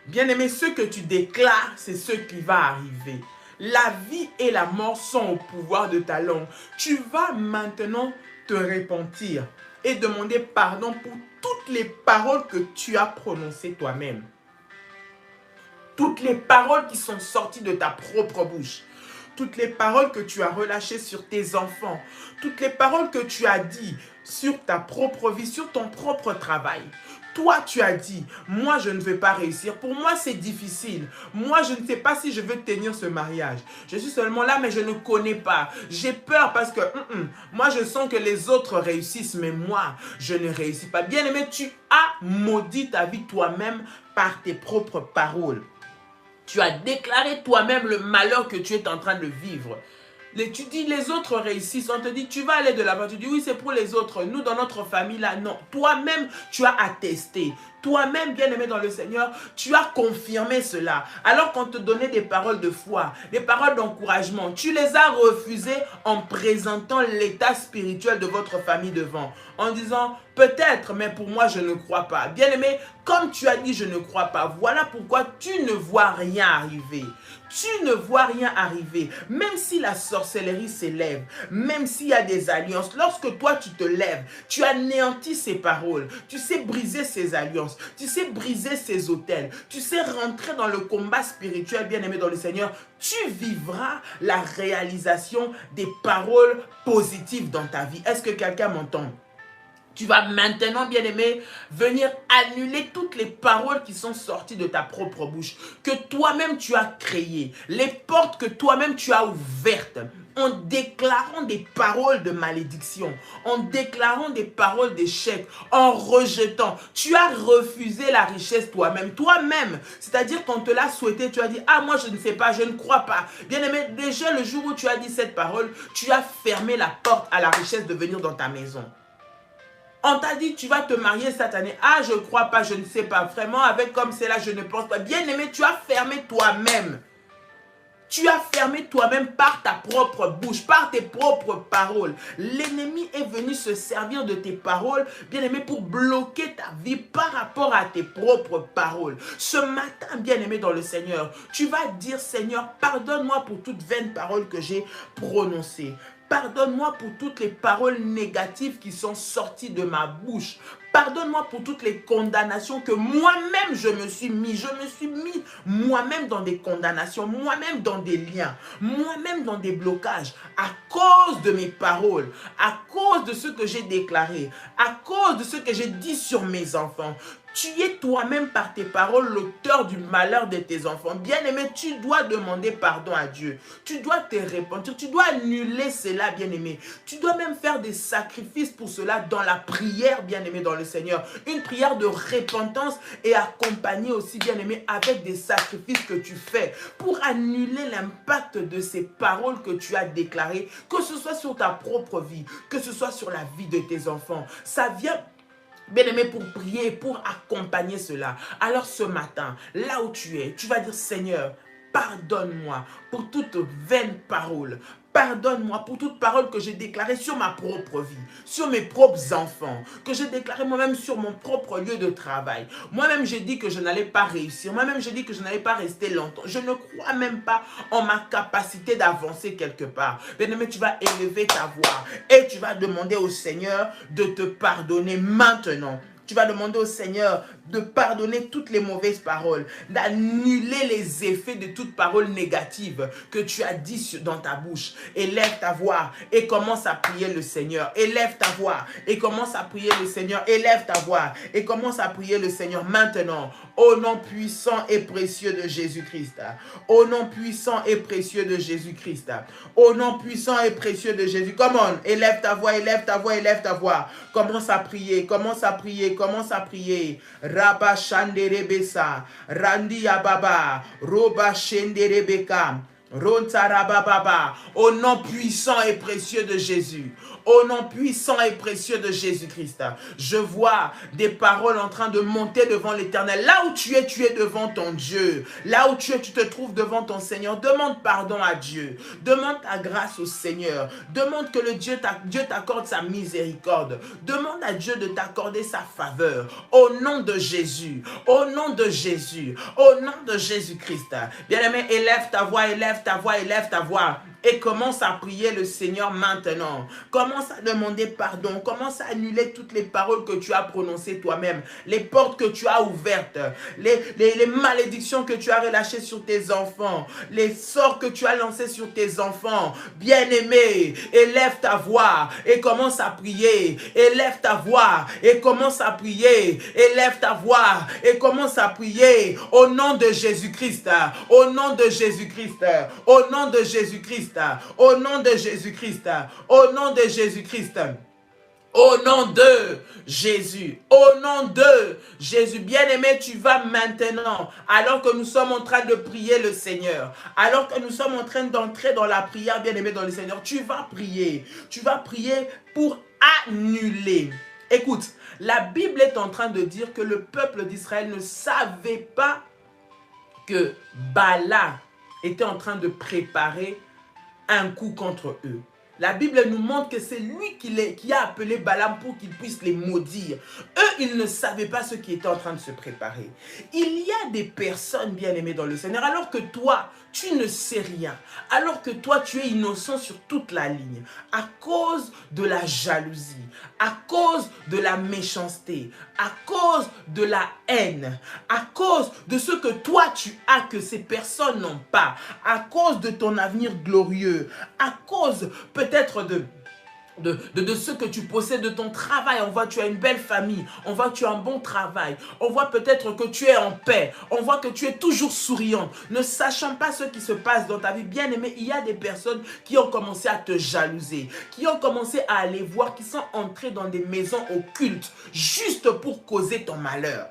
Bien-aimé, ce que tu déclares, c'est ce qui va arriver. La vie et la mort sont au pouvoir de ta langue. Tu vas maintenant te repentir et demander pardon pour toutes les paroles que tu as prononcées toi-même. Toutes les paroles qui sont sorties de ta propre bouche. Toutes les paroles que tu as relâchées sur tes enfants. Toutes les paroles que tu as dit sur ta propre vie, sur ton propre travail. Toi, tu as dit, moi, je ne vais pas réussir. Pour moi, c'est difficile. Moi, je ne sais pas si je veux tenir ce mariage. Je suis seulement là, mais je ne connais pas. J'ai peur parce que moi, je sens que les autres réussissent, mais moi, je ne réussis pas. Bien-aimé, tu as maudit ta vie toi-même par tes propres paroles. Tu as déclaré toi-même le malheur que tu es en train de vivre. Tu dis les autres réussissent, on te dit tu vas aller de l'avant, tu dis oui c'est pour les autres, nous dans notre famille là, non. Toi-même tu as attesté, toi-même bien-aimé dans le Seigneur, tu as confirmé cela. Alors qu'on te donnait des paroles de foi, des paroles d'encouragement, tu les as refusées en présentant l'état spirituel de votre famille devant, en disant peut-être mais pour moi je ne crois pas. Bien-aimé, comme tu as dit je ne crois pas, voilà pourquoi tu ne vois rien arriver. Tu ne vois rien arriver, même si la sorcellerie s'élève, même s'il y a des alliances. Lorsque toi tu te lèves, tu anéantis ces paroles, tu sais briser ces alliances, tu sais briser ces autels, tu sais rentrer dans le combat spirituel bien-aimé dans le Seigneur, tu vivras la réalisation des paroles positives dans ta vie. Est-ce que quelqu'un m'entend? Tu vas maintenant, bien-aimé, venir annuler toutes les paroles qui sont sorties de ta propre bouche, que toi-même tu as créées, les portes que toi-même tu as ouvertes, en déclarant des paroles de malédiction, en déclarant des paroles d'échec, en rejetant. Tu as refusé la richesse toi-même, c'est-à-dire qu'on te l'a souhaité, tu as dit, ah moi je ne sais pas, je ne crois pas. Bien-aimé, déjà le jour où tu as dit cette parole, tu as fermé la porte à la richesse de venir dans ta maison. On t'a dit, tu vas te marier cette année. Ah, je ne crois pas, je ne sais pas. Vraiment, avec comme c'est là, je ne pense pas. Bien-aimé, tu as fermé toi-même. Tu as fermé toi-même par ta propre bouche, par tes propres paroles. L'ennemi est venu se servir de tes paroles, bien-aimé, pour bloquer ta vie par rapport à tes propres paroles. Ce matin, bien-aimé dans le Seigneur, tu vas dire, Seigneur, pardonne-moi pour toute vaine parole que j'ai prononcée. Pardonne-moi pour toutes les paroles négatives qui sont sorties de ma bouche. Pardonne-moi pour toutes les condamnations que moi-même je me suis mis. Je me suis mis moi-même dans des condamnations, moi-même dans des liens, moi-même dans des blocages à cause de mes paroles, à cause de ce que j'ai déclaré, à cause de ce que j'ai dit sur mes enfants. Tu es toi-même par tes paroles l'auteur du malheur de tes enfants. Bien-aimé, tu dois demander pardon à Dieu. Tu dois te repentir. Tu dois annuler cela, bien-aimé. Tu dois même faire des sacrifices pour cela dans la prière, bien-aimé, dans le Seigneur. Une prière de repentance et accompagnée aussi, bien-aimé, avec des sacrifices que tu fais pour annuler l'impact de ces paroles que tu as déclarées, que ce soit sur ta propre vie, que ce soit sur la vie de tes enfants. Ça vient, bien-aimé, pour prier, pour accompagner cela. Alors ce matin, là où tu es, tu vas dire, Seigneur, pardonne-moi pour toute vaine parole. Pardonne-moi pour toute parole que j'ai déclarée sur ma propre vie, sur mes propres enfants, que j'ai déclaré moi-même sur mon propre lieu de travail. Moi-même, j'ai dit que je n'allais pas réussir. Moi-même, j'ai dit que je n'allais pas rester longtemps. Je ne crois même pas en ma capacité d'avancer quelque part. Bien-aimé, tu vas élever ta voix et tu vas demander au Seigneur de te pardonner maintenant. Tu vas demander au Seigneur de pardonner toutes les mauvaises paroles, d'annuler les effets de toute parole négative que tu as dit dans ta bouche. Élève ta voix et commence à prier le Seigneur. Élève ta voix et commence à prier le Seigneur. Élève ta voix et commence à prier le Seigneur maintenant. Au nom puissant et précieux de Jésus-Christ. Au nom puissant et précieux de Jésus-Christ. Au nom puissant et précieux de Jésus. Come on, élève ta voix, élève ta voix, élève ta voix. Commence à prier, commence à prier, commence à prier. Rabba Shanderebesa, Randi Ababa, Roba Shenderebeka, Rontarababa, au nom puissant et précieux de Jésus. Au nom puissant et précieux de Jésus-Christ, je vois des paroles en train de monter devant l'Éternel. Là où tu es devant ton Dieu. Là où tu te trouves devant ton Seigneur. Demande pardon à Dieu. Demande ta grâce au Seigneur. Demande que Dieu t'accorde sa miséricorde. Demande à Dieu de t'accorder sa faveur. Au nom de Jésus. Au nom de Jésus. Au nom de Jésus-Christ. Bien-aimé, élève ta voix, élève ta voix, élève ta voix. Et commence à prier le Seigneur maintenant. Commence à demander pardon. Commence à annuler toutes les paroles que tu as prononcées toi-même. Les portes que tu as ouvertes. Les malédictions que tu as relâchées sur tes enfants. Les sorts que tu as lancés sur tes enfants. Bien-aimé, élève ta voix et commence à prier. Élève ta voix et commence à prier. Élève ta voix et commence à prier. Au nom de Jésus-Christ. Au nom de Jésus-Christ. Au nom de Jésus-Christ. Au nom de Jésus-Christ. Au nom de Jésus-Christ. Au nom de Jésus, au nom de Jésus, bien-aimé, tu vas maintenant, alors que nous sommes en train de prier le Seigneur, alors que nous sommes en train d'entrer dans la prière, bien-aimé, dans le Seigneur, tu vas prier pour annuler. Écoute, la Bible est en train de dire que le peuple d'Israël ne savait pas que Bala était en train de préparer un coup contre eux. La Bible nous montre que c'est lui qui a appelé Balaam pour qu'il puisse les maudire. Eux, ils ne savaient pas ce qui était en train de se préparer. Il y a des personnes bien-aimées dans le Seigneur, alors que toi, tu ne sais rien. Alors que toi, tu es innocent sur toute la ligne. À cause de la jalousie, à cause de la méchanceté, à cause de la haine, à cause de ce que toi tu as que ces personnes n'ont pas, à cause de ton avenir glorieux, à cause peut-être de ce que tu possèdes, de ton travail. On voit que tu as une belle famille, on voit que tu as un bon travail, on voit peut-être que tu es en paix, on voit que tu es toujours souriant, ne sachant pas ce qui se passe dans ta vie. Bien aimé, il y a des personnes qui ont commencé à te jalouser, qui ont commencé à aller voir, qui sont entrées dans des maisons occultes juste pour causer ton malheur.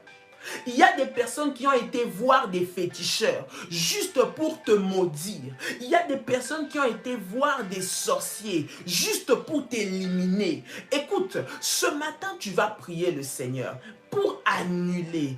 Il y a des personnes qui ont été voir des féticheurs juste pour te maudire. Il y a des personnes qui ont été voir des sorciers juste pour t'éliminer. Écoute, ce matin, tu vas prier le Seigneur pour annuler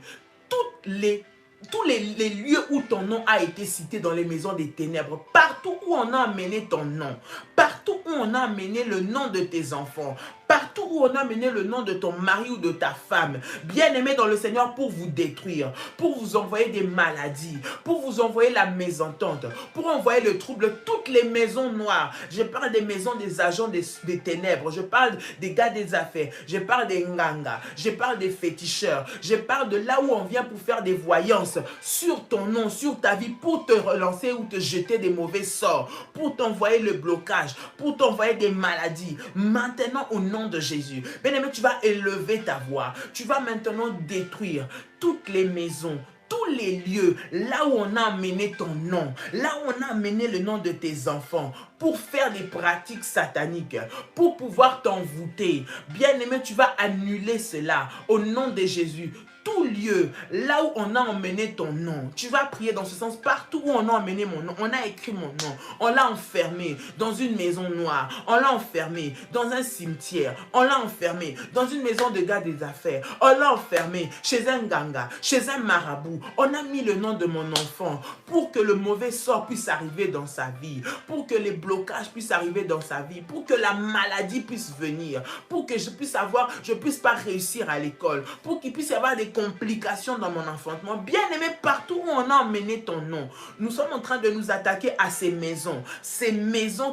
tous les lieux où ton nom a été cité dans les maisons des ténèbres, partout où on a amené ton nom, partout où on a amené le nom de tes enfants, partout où on a amené le nom de ton mari ou de ta femme, bien-aimé dans le Seigneur, pour vous détruire, pour vous envoyer des maladies, pour vous envoyer la mésentente, pour envoyer le trouble, toutes les maisons noires. Je parle des maisons des agents des ténèbres, je parle des gars des affaires, je parle des nganga, je parle des féticheurs, je parle de là où on vient pour faire des voyances sur ton nom, sur ta vie, pour te relancer ou te jeter des mauvais sorts, pour t'envoyer le blocage, pour t'envoyer des maladies. Maintenant, au nom de Jésus, bien-aimé, tu vas élever ta voix. Tu vas maintenant détruire toutes les maisons, tous les lieux, là où on a amené ton nom, là où on a amené le nom de tes enfants, pour faire des pratiques sataniques, pour pouvoir t'envoûter. Bien-aimé, tu vas annuler cela au nom de Jésus. Tout lieu, là où on a emmené ton nom, tu vas prier dans ce sens. Partout où on a emmené mon nom, on a écrit mon nom, on l'a enfermé dans une maison noire, on l'a enfermé dans un cimetière, on l'a enfermé dans une maison de gars des affaires, on l'a enfermé chez un ganga, chez un marabout. On a mis le nom de mon enfant pour que le mauvais sort puisse arriver dans sa vie, pour que les blocage puisse arriver dans sa vie, pour que la maladie puisse venir, pour que je puisse pas réussir à l'école, pour qu'il puisse y avoir des complications dans mon enfantement. Bien-aimé, partout où on a emmené ton nom, nous sommes en train de nous attaquer à ces maisons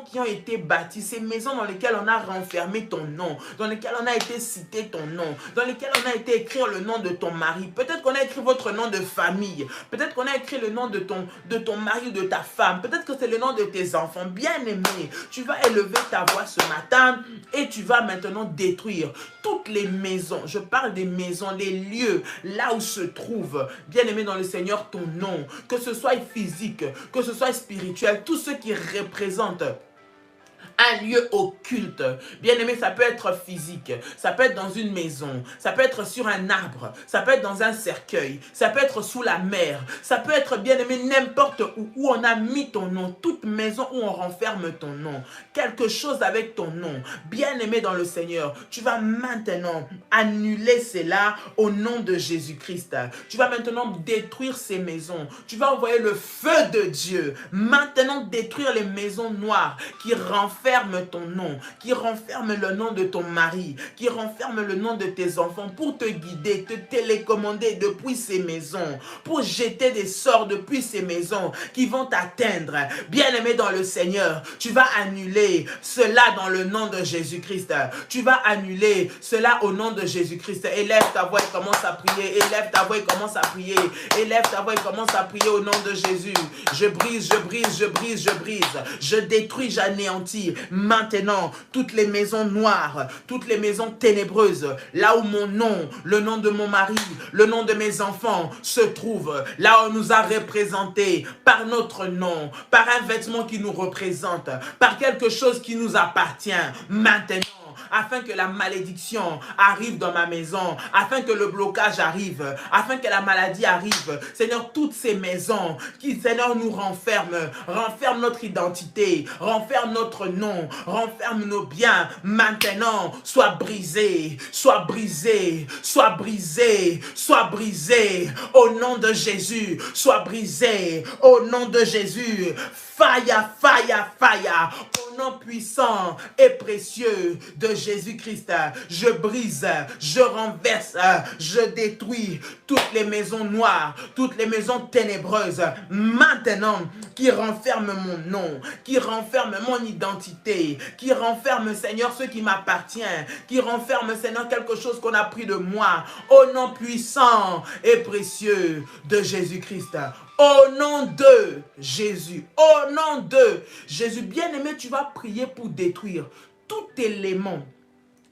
qui ont été bâties, ces maisons dans lesquelles on a renfermé ton nom, dans lesquelles on a été cité ton nom, dans lesquelles on a été écrire le nom de ton mari. Peut-être qu'on a écrit votre nom de famille, peut-être qu'on a écrit le nom de ton mari ou de ta femme, peut-être que c'est le nom de tes enfants. Bien-aimé, tu vas élever ta voix ce matin et tu vas maintenant détruire toutes les maisons. Je parle des maisons, les lieux, là où se trouve, bien-aimé dans le Seigneur, ton nom, que ce soit physique, que ce soit spirituel, tout ce qui représente un lieu occulte. Bien-aimé, ça peut être physique, ça peut être dans une maison, ça peut être sur un arbre, ça peut être dans un cercueil, ça peut être sous la mer, ça peut être, bien-aimé, n'importe où on a mis ton nom, toute maison où on renferme ton nom, quelque chose avec ton nom. Bien-aimé dans le Seigneur, tu vas maintenant annuler cela au nom de Jésus-Christ. Tu vas maintenant détruire ces maisons. Tu vas envoyer le feu de Dieu. Maintenant détruire les maisons noires qui renferment ton nom, qui renferment le nom de ton mari, qui renferment le nom de tes enfants, pour te guider, te télécommander depuis ces maisons, pour jeter des sorts depuis ces maisons qui vont t'atteindre. Bien-aimé dans le Seigneur, tu vas annuler cela dans le nom de Jésus-Christ. Tu vas annuler cela au nom de Jésus-Christ. Élève ta voix et commence à prier. Élève ta voix et commence à prier. Élève ta voix et commence à prier au nom de Jésus. Je brise, je brise, je brise, je brise. Je détruis, j'anéantis maintenant toutes les maisons noires, toutes les maisons ténébreuses, là où mon nom, le nom de mon mari, le nom de mes enfants se trouve, là où on nous a représentés par notre nom, par un vêtement qui nous représente, par quelque chose qui nous appartient. Maintenant, afin que la malédiction arrive dans ma maison, afin que le blocage arrive, afin que la maladie arrive. Seigneur, toutes ces maisons qui, Seigneur, nous renferment notre identité, renferment notre nom, renferment nos biens, maintenant, soient brisés, soient brisés, soient brisés, soient brisés, au nom de Jésus, soient brisés, au nom de Jésus. Fire, fire, fire, au nom puissant et précieux de Jésus-Christ, je brise, je renverse, je détruis toutes les maisons noires, toutes les maisons ténébreuses, maintenant, qui renferment mon nom, qui renferment mon identité, qui renferment, Seigneur, ce qui m'appartient, qui renferment, Seigneur, quelque chose qu'on a pris de moi, au nom puissant et précieux de Jésus-Christ. Au nom de Jésus, au nom de Jésus, bien-aimé, tu vas prier pour détruire tout élément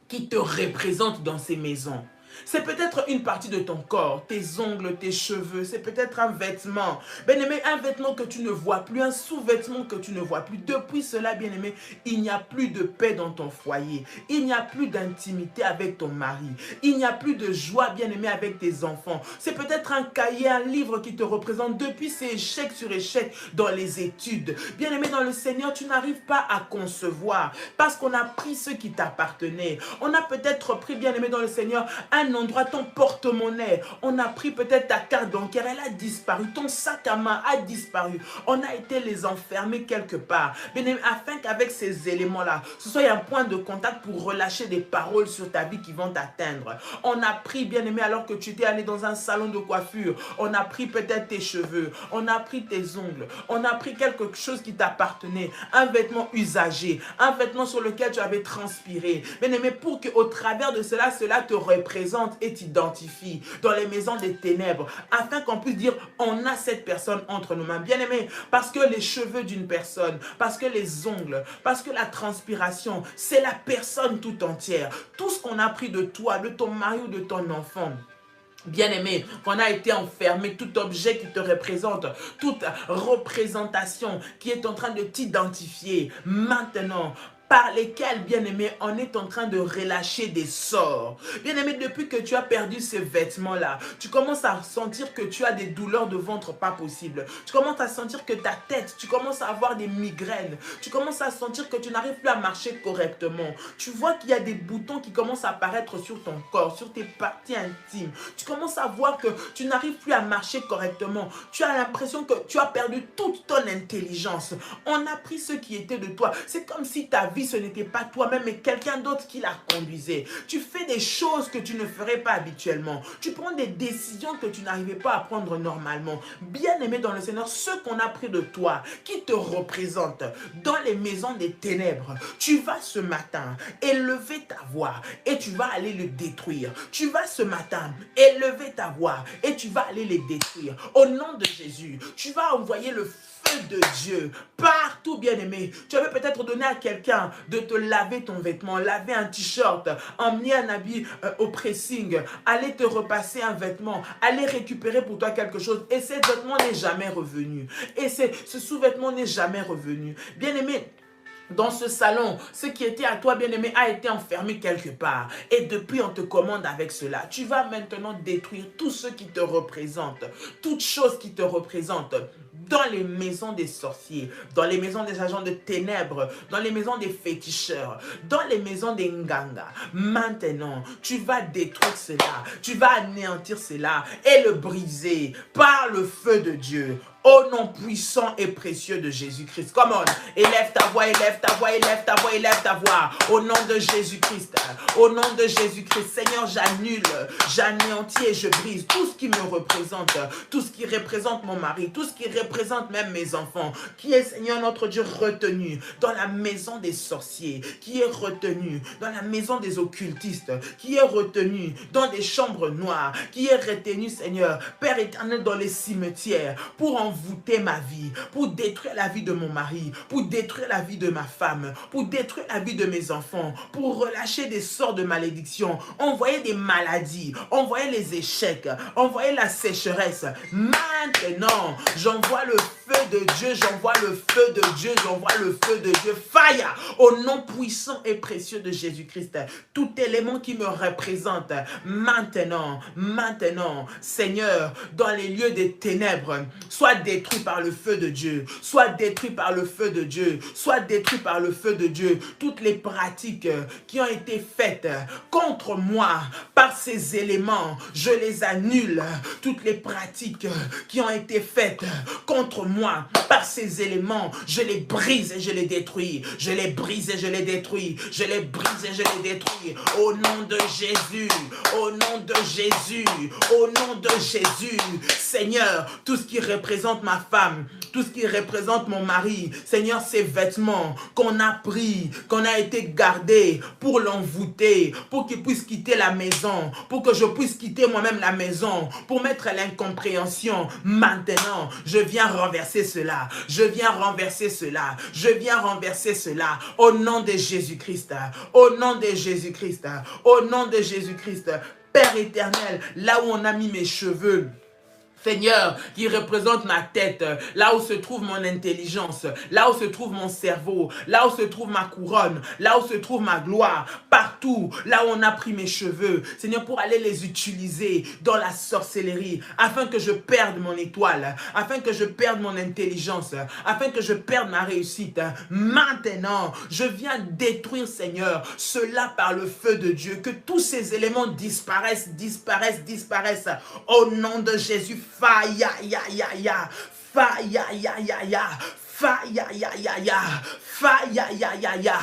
qui te représente dans ces maisons. C'est peut-être une partie de ton corps, tes ongles, tes cheveux, c'est peut-être un vêtement. Bien-aimé, un vêtement que tu ne vois plus, un sous-vêtement que tu ne vois plus. Depuis cela, bien-aimé, il n'y a plus de paix dans ton foyer. Il n'y a plus d'intimité avec ton mari. Il n'y a plus de joie, bien-aimé, avec tes enfants. C'est peut-être un cahier, un livre qui te représente depuis ces échecs sur échecs dans les études. Bien-aimé, dans le Seigneur, tu n'arrives pas à concevoir parce qu'on a pris ce qui t'appartenait. On a peut-être pris, bien-aimé, dans le Seigneur, un endroit, ton porte-monnaie, on a pris peut-être ta carte bancaire, elle a disparu, ton sac à main a disparu, on a été les enfermer quelque part, bien-aimé, afin qu'avec ces éléments-là, ce soit un point de contact pour relâcher des paroles sur ta vie qui vont t'atteindre. On a pris, bien-aimé, alors que tu étais allé dans un salon de coiffure, on a pris peut-être tes cheveux, on a pris tes ongles, on a pris quelque chose qui t'appartenait, un vêtement usagé, un vêtement sur lequel tu avais transpiré, bien-aimé, pour qu'au travers de cela, cela te représente et t'identifie dans les maisons des ténèbres, afin qu'on puisse dire on a cette personne entre nos mains. Bien aimé, parce que les cheveux d'une personne, parce que les ongles, parce que la transpiration, c'est la personne tout entière. Tout ce qu'on a pris de toi, de ton mari ou de ton enfant, bien-aimé, qu'on a été enfermé, tout objet qui te représente, toute représentation qui est en train de t'identifier, maintenant, par lesquels, bien-aimé, on est en train de relâcher des sorts. Bien-aimé, depuis que tu as perdu ces vêtements-là, tu commences à sentir que tu as des douleurs de ventre pas possibles. Tu commences à sentir que ta tête, tu commences à avoir des migraines. Tu commences à sentir que tu n'arrives plus à marcher correctement. Tu vois qu'il y a des boutons qui commencent à apparaître sur ton corps, sur tes parties intimes. Tu commences à voir que tu n'arrives plus à marcher correctement. Tu as l'impression que tu as perdu toute ton intelligence. On a pris ce qui était de toi. C'est comme si ta vie, ce n'était pas toi-même, mais quelqu'un d'autre qui la conduisait. Tu fais des choses que tu ne ferais pas habituellement. Tu prends des décisions que tu n'arrivais pas à prendre normalement. Bien-aimé dans le Seigneur, ce qu'on a pris de toi, qui te représente dans les maisons des ténèbres, tu vas ce matin élever ta voix et tu vas aller le détruire. Tu vas ce matin élever ta voix et tu vas aller les détruire. Au nom de Jésus, tu vas envoyer le feu de Dieu partout, bien-aimé. Tu avais peut-être donné à quelqu'un de te laver ton vêtement, laver un t-shirt, emmener un habit au pressing, aller te repasser un vêtement, aller récupérer pour toi quelque chose et ce vêtement n'est jamais revenu. Et ce sous-vêtement n'est jamais revenu. Bien-aimé, dans ce salon, ce qui était à toi, bien-aimé, a été enfermé quelque part. Et depuis, on te commande avec cela. Tu vas maintenant détruire tout ce qui te représente, toute chose qui te représente dans les maisons des sorciers, dans les maisons des agents de ténèbres, dans les maisons des féticheurs, dans les maisons des nganga. Maintenant, tu vas détruire cela, tu vas anéantir cela et le briser par le feu de Dieu. Au nom puissant et précieux de Jésus-Christ. Come on, élève ta voix, élève ta voix, élève ta voix, élève ta voix. Au nom de Jésus-Christ, au nom de Jésus-Christ, Seigneur, j'annule, j'anéantis et je brise tout ce qui me représente, tout ce qui représente mon mari, tout ce qui représente même mes enfants, qui est, Seigneur, notre Dieu, retenu dans la maison des sorciers, qui est retenu dans la maison des occultistes, qui est retenu dans des chambres noires, qui est retenu, Seigneur, Père éternel, dans les cimetières, pour envoûter ma vie, pour détruire la vie de mon mari, pour détruire la vie de ma femme, pour détruire la vie de mes enfants, pour relâcher des sorts de malédiction, envoyer des maladies, envoyer les échecs, envoyer la sécheresse. Maintenant, j'envoie le feu de Dieu, j'envoie le feu de Dieu, j'envoie le feu de Dieu. Fire! Au nom puissant et précieux de Jésus-Christ, tout élément qui me représente, maintenant, Seigneur, dans les lieux des ténèbres, soit détruit par le feu de Dieu, soit détruit par le feu de Dieu, soit détruit par le feu de Dieu. Toutes les pratiques qui ont été faites contre moi par ces éléments, je les annule. Toutes les pratiques qui ont été faites contre moi par ces éléments, je les brise et je les détruis. Je les brise et je les détruis. Je les brise et je les détruis. Au nom de Jésus, au nom de Jésus, au nom de Jésus, Seigneur, tout ce qui représente ma femme, tout ce qui représente mon mari, Seigneur, ces vêtements qu'on a pris, qu'on a été gardés pour l'envoûter, pour qu'il puisse quitter la maison, pour que je puisse quitter moi-même la maison, pour mettre l'incompréhension. Maintenant, je viens renverser cela, je viens renverser cela, je viens renverser cela, au nom de Jésus-Christ, au nom de Jésus-Christ, au nom de Jésus-Christ. Père éternel, là où on a mis mes cheveux, Seigneur, qui représente ma tête, là où se trouve mon intelligence, là où se trouve mon cerveau, là où se trouve ma couronne, là où se trouve ma gloire, partout, là où on a pris mes cheveux, Seigneur, pour aller les utiliser dans la sorcellerie, afin que je perde mon étoile, afin que je perde mon intelligence, afin que je perde ma réussite. Maintenant, je viens détruire, Seigneur, cela par le feu de Dieu, que tous ces éléments disparaissent, au nom de Jésus. Fire, ya, ya, ya. Fire, ya, ya, ya. Fire, ya, ya, ya. Fire, ya, ya, ya.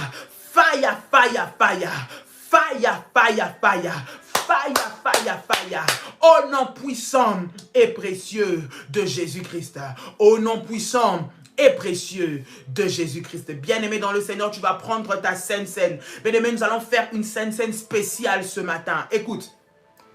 Fire, fire, fire. Fire, fire, fire. Fire, fire, fire. Au nom puissant et précieux de Jésus-Christ. Au nom puissant et précieux de Jésus-Christ. Bien-aimé dans le Seigneur, tu vas prendre ta sainte scène. Bien-aimé, nous allons faire une sainte scène spéciale ce matin. Écoute.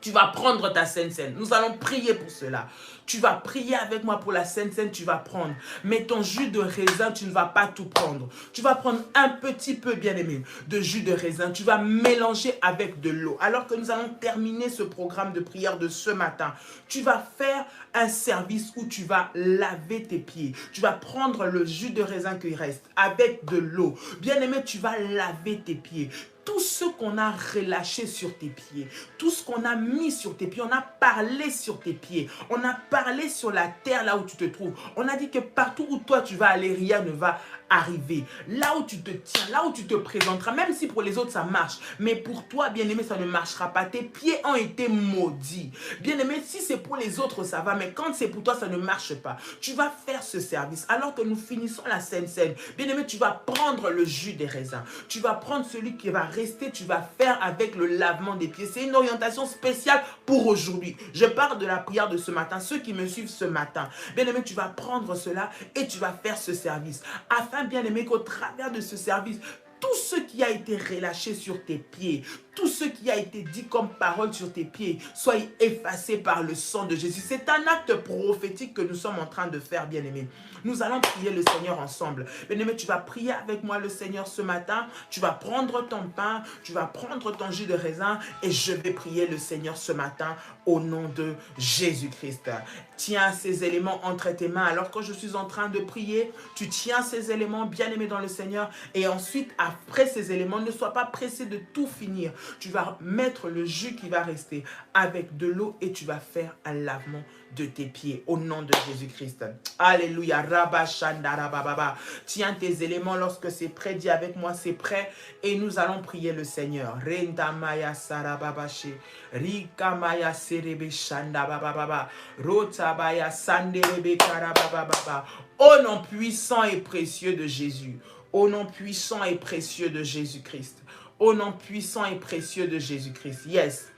Tu vas prendre ta Sainte Seine. Nous allons prier pour cela. Tu vas prier avec moi pour la Sainte Seine, tu vas prendre. Mais ton jus de raisin, tu ne vas pas tout prendre. Tu vas prendre un petit peu, bien-aimé, de jus de raisin. Tu vas mélanger avec de l'eau. Alors que nous allons terminer ce programme de prière de ce matin, tu vas faire un service où tu vas laver tes pieds. Tu vas prendre le jus de raisin qui reste avec de l'eau. Bien-aimé, tu vas laver tes pieds. Tout ce qu'on a relâché sur tes pieds, tout ce qu'on a mis sur tes pieds, on a parlé sur tes pieds, on a parlé sur la terre là où tu te trouves. On a dit que partout où toi tu vas aller, rien ne va arriver. Là où tu te tiens, là où tu te présenteras, même si pour les autres ça marche, mais pour toi, bien-aimé, ça ne marchera pas. Tes pieds ont été maudits. Bien-aimé, si c'est pour les autres, ça va, mais quand c'est pour toi, ça ne marche pas. Tu vas faire ce service. Alors que nous finissons la Sainte Seine, bien-aimé, tu vas prendre le jus des raisins. Tu vas prendre celui qui va rester, tu vas faire avec le lavement des pieds. C'est une orientation spéciale pour aujourd'hui. Je parle de la prière de ce matin. Ceux qui me suivent ce matin, bien-aimé, tu vas prendre cela et tu vas faire ce service. Afin, bien-aimé, qu'au travers de ce service, tout ce qui a été relâché sur tes pieds, tout ce qui a été dit comme parole sur tes pieds, soit effacé par le sang de Jésus. C'est un acte prophétique que nous sommes en train de faire, bien-aimé. Nous allons prier le Seigneur ensemble. Bien-aimé, tu vas prier avec moi le Seigneur ce matin. Tu vas prendre ton pain, tu vas prendre ton jus de raisin et je vais prier le Seigneur ce matin au nom de Jésus-Christ. Tiens ces éléments entre tes mains. Alors que je suis en train de prier, tu tiens ces éléments, bien-aimés dans le Seigneur. Et ensuite, après ces éléments, ne sois pas pressé de tout finir. Tu vas mettre le jus qui va rester avec de l'eau et tu vas faire un lavement de tes pieds au nom de Jésus-Christ. Alléluia. Rabashandarababa. Tiens tes éléments lorsque c'est prêt. Dis avec moi, c'est prêt. Et nous allons prier le Seigneur. Rendamaya sarababache. Rikamaya serebe shandabababa. Rotabaya sanderebe karabababa. Au nom puissant et précieux de Jésus. Au nom puissant et précieux de Jésus-Christ. Au nom puissant et précieux de Jésus-Christ. Yes.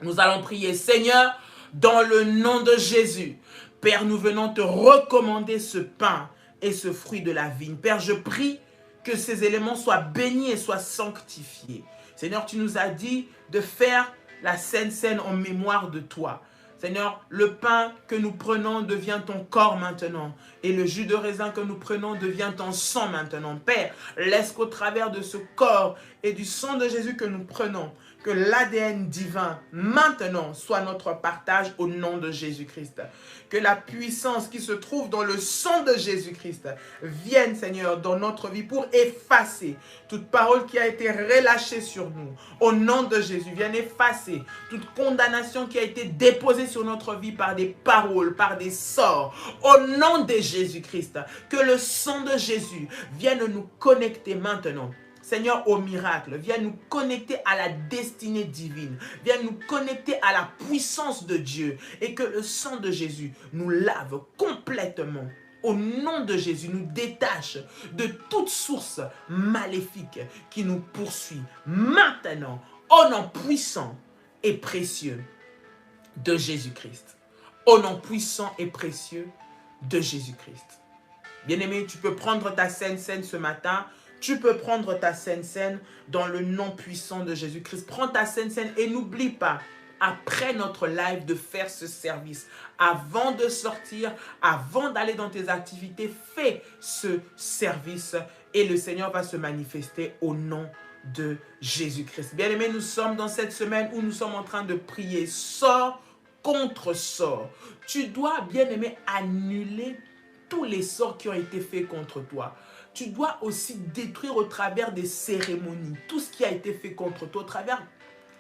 Nous allons prier. Seigneur, dans le nom de Jésus, Père, nous venons te recommander ce pain et ce fruit de la vigne. Père, je prie que ces éléments soient bénis et soient sanctifiés. Seigneur, tu nous as dit de faire la Sainte Seine en mémoire de toi. Seigneur, le pain que nous prenons devient ton corps maintenant. Et le jus de raisin que nous prenons devient ton sang maintenant. Père, laisse qu'au travers de ce corps et du sang de Jésus que nous prenons, que l'ADN divin maintenant soit notre partage au nom de Jésus-Christ. Que la puissance qui se trouve dans le sang de Jésus-Christ vienne, Seigneur, dans notre vie pour effacer toute parole qui a été relâchée sur nous. Au nom de Jésus, vienne effacer toute condamnation qui a été déposée sur notre vie par des paroles, par des sorts. Au nom de Jésus-Christ, que le sang de Jésus vienne nous connecter maintenant, Seigneur, au miracle. Viens nous connecter à la destinée divine. Viens nous connecter à la puissance de Dieu. Et que le sang de Jésus nous lave complètement. Au nom de Jésus, nous détache de toute source maléfique qui nous poursuit. Maintenant, au nom puissant et précieux de Jésus-Christ. Au nom puissant et précieux de Jésus-Christ. Bien-aimé, tu peux prendre ta Sainte Seine ce matin. Tu peux prendre ta Sainte Seine dans le nom puissant de Jésus-Christ. Prends ta Sainte Seine et n'oublie pas, après notre live, de faire ce service. Avant de sortir, avant d'aller dans tes activités, fais ce service et le Seigneur va se manifester au nom de Jésus-Christ. Bien-aimés, nous sommes dans cette semaine où nous sommes en train de prier sort contre sort. Tu dois, bien-aimé, annuler tous les sorts qui ont été faits contre toi. Tu dois aussi détruire au travers des cérémonies tout ce qui a été fait contre toi, au travers,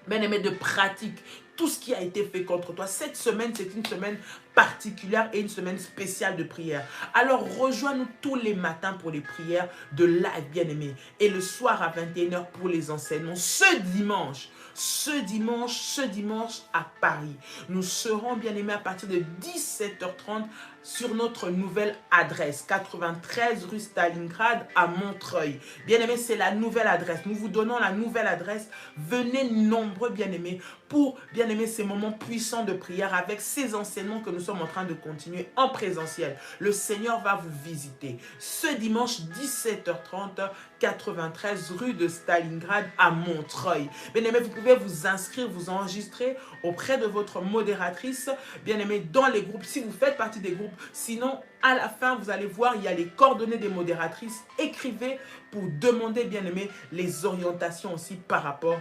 bien-aimé, de pratiques, tout ce qui a été fait contre toi. Cette semaine, c'est une semaine particulière et une semaine spéciale de prière. Alors, rejoins-nous tous les matins pour les prières de live, bien-aimé, et le soir à 21 h pour les enseignements. Ce dimanche à Paris, nous serons, bien-aimés, à partir de 17 h 30 sur notre nouvelle adresse, 93 rue Stalingrad à Montreuil. Bien-aimés, c'est la nouvelle adresse. Nous vous donnons la nouvelle adresse. Venez nombreux, bien-aimés, pour, bien aimé, ces moments puissants de prière avec ces enseignements que nous sommes en train de continuer en présentiel. Le Seigneur va vous visiter ce dimanche 17h30, 93 rue de Stalingrad à Montreuil. Bien aimé, vous pouvez vous inscrire, vous enregistrer auprès de votre modératrice, bien aimé, dans les groupes, si vous faites partie des groupes. Sinon, à la fin, vous allez voir, il y a les coordonnées des modératrices. Écrivez pour demander, bien aimé, les orientations aussi par rapport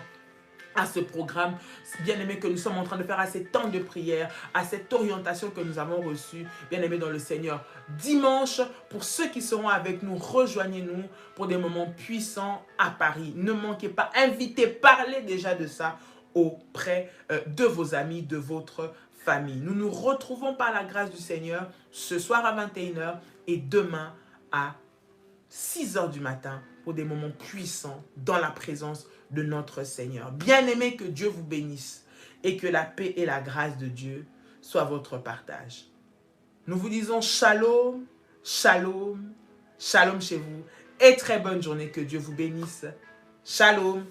à ce programme, bien aimé, que nous sommes en train de faire, à ces temps de prière, à cette orientation que nous avons reçue, bien aimé, dans le Seigneur. Dimanche, pour ceux qui seront avec nous, rejoignez-nous pour des moments puissants à Paris. Ne manquez pas, invitez, parlez déjà de ça auprès de vos amis, de votre famille. Nous nous retrouvons par la grâce du Seigneur ce soir à 21h et demain à 6h du matin pour des moments puissants dans la présence de notre Seigneur. Bien-aimé, que Dieu vous bénisse et que la paix et la grâce de Dieu soient votre partage. Nous vous disons shalom, shalom, shalom chez vous et très bonne journée. Que Dieu vous bénisse. Shalom.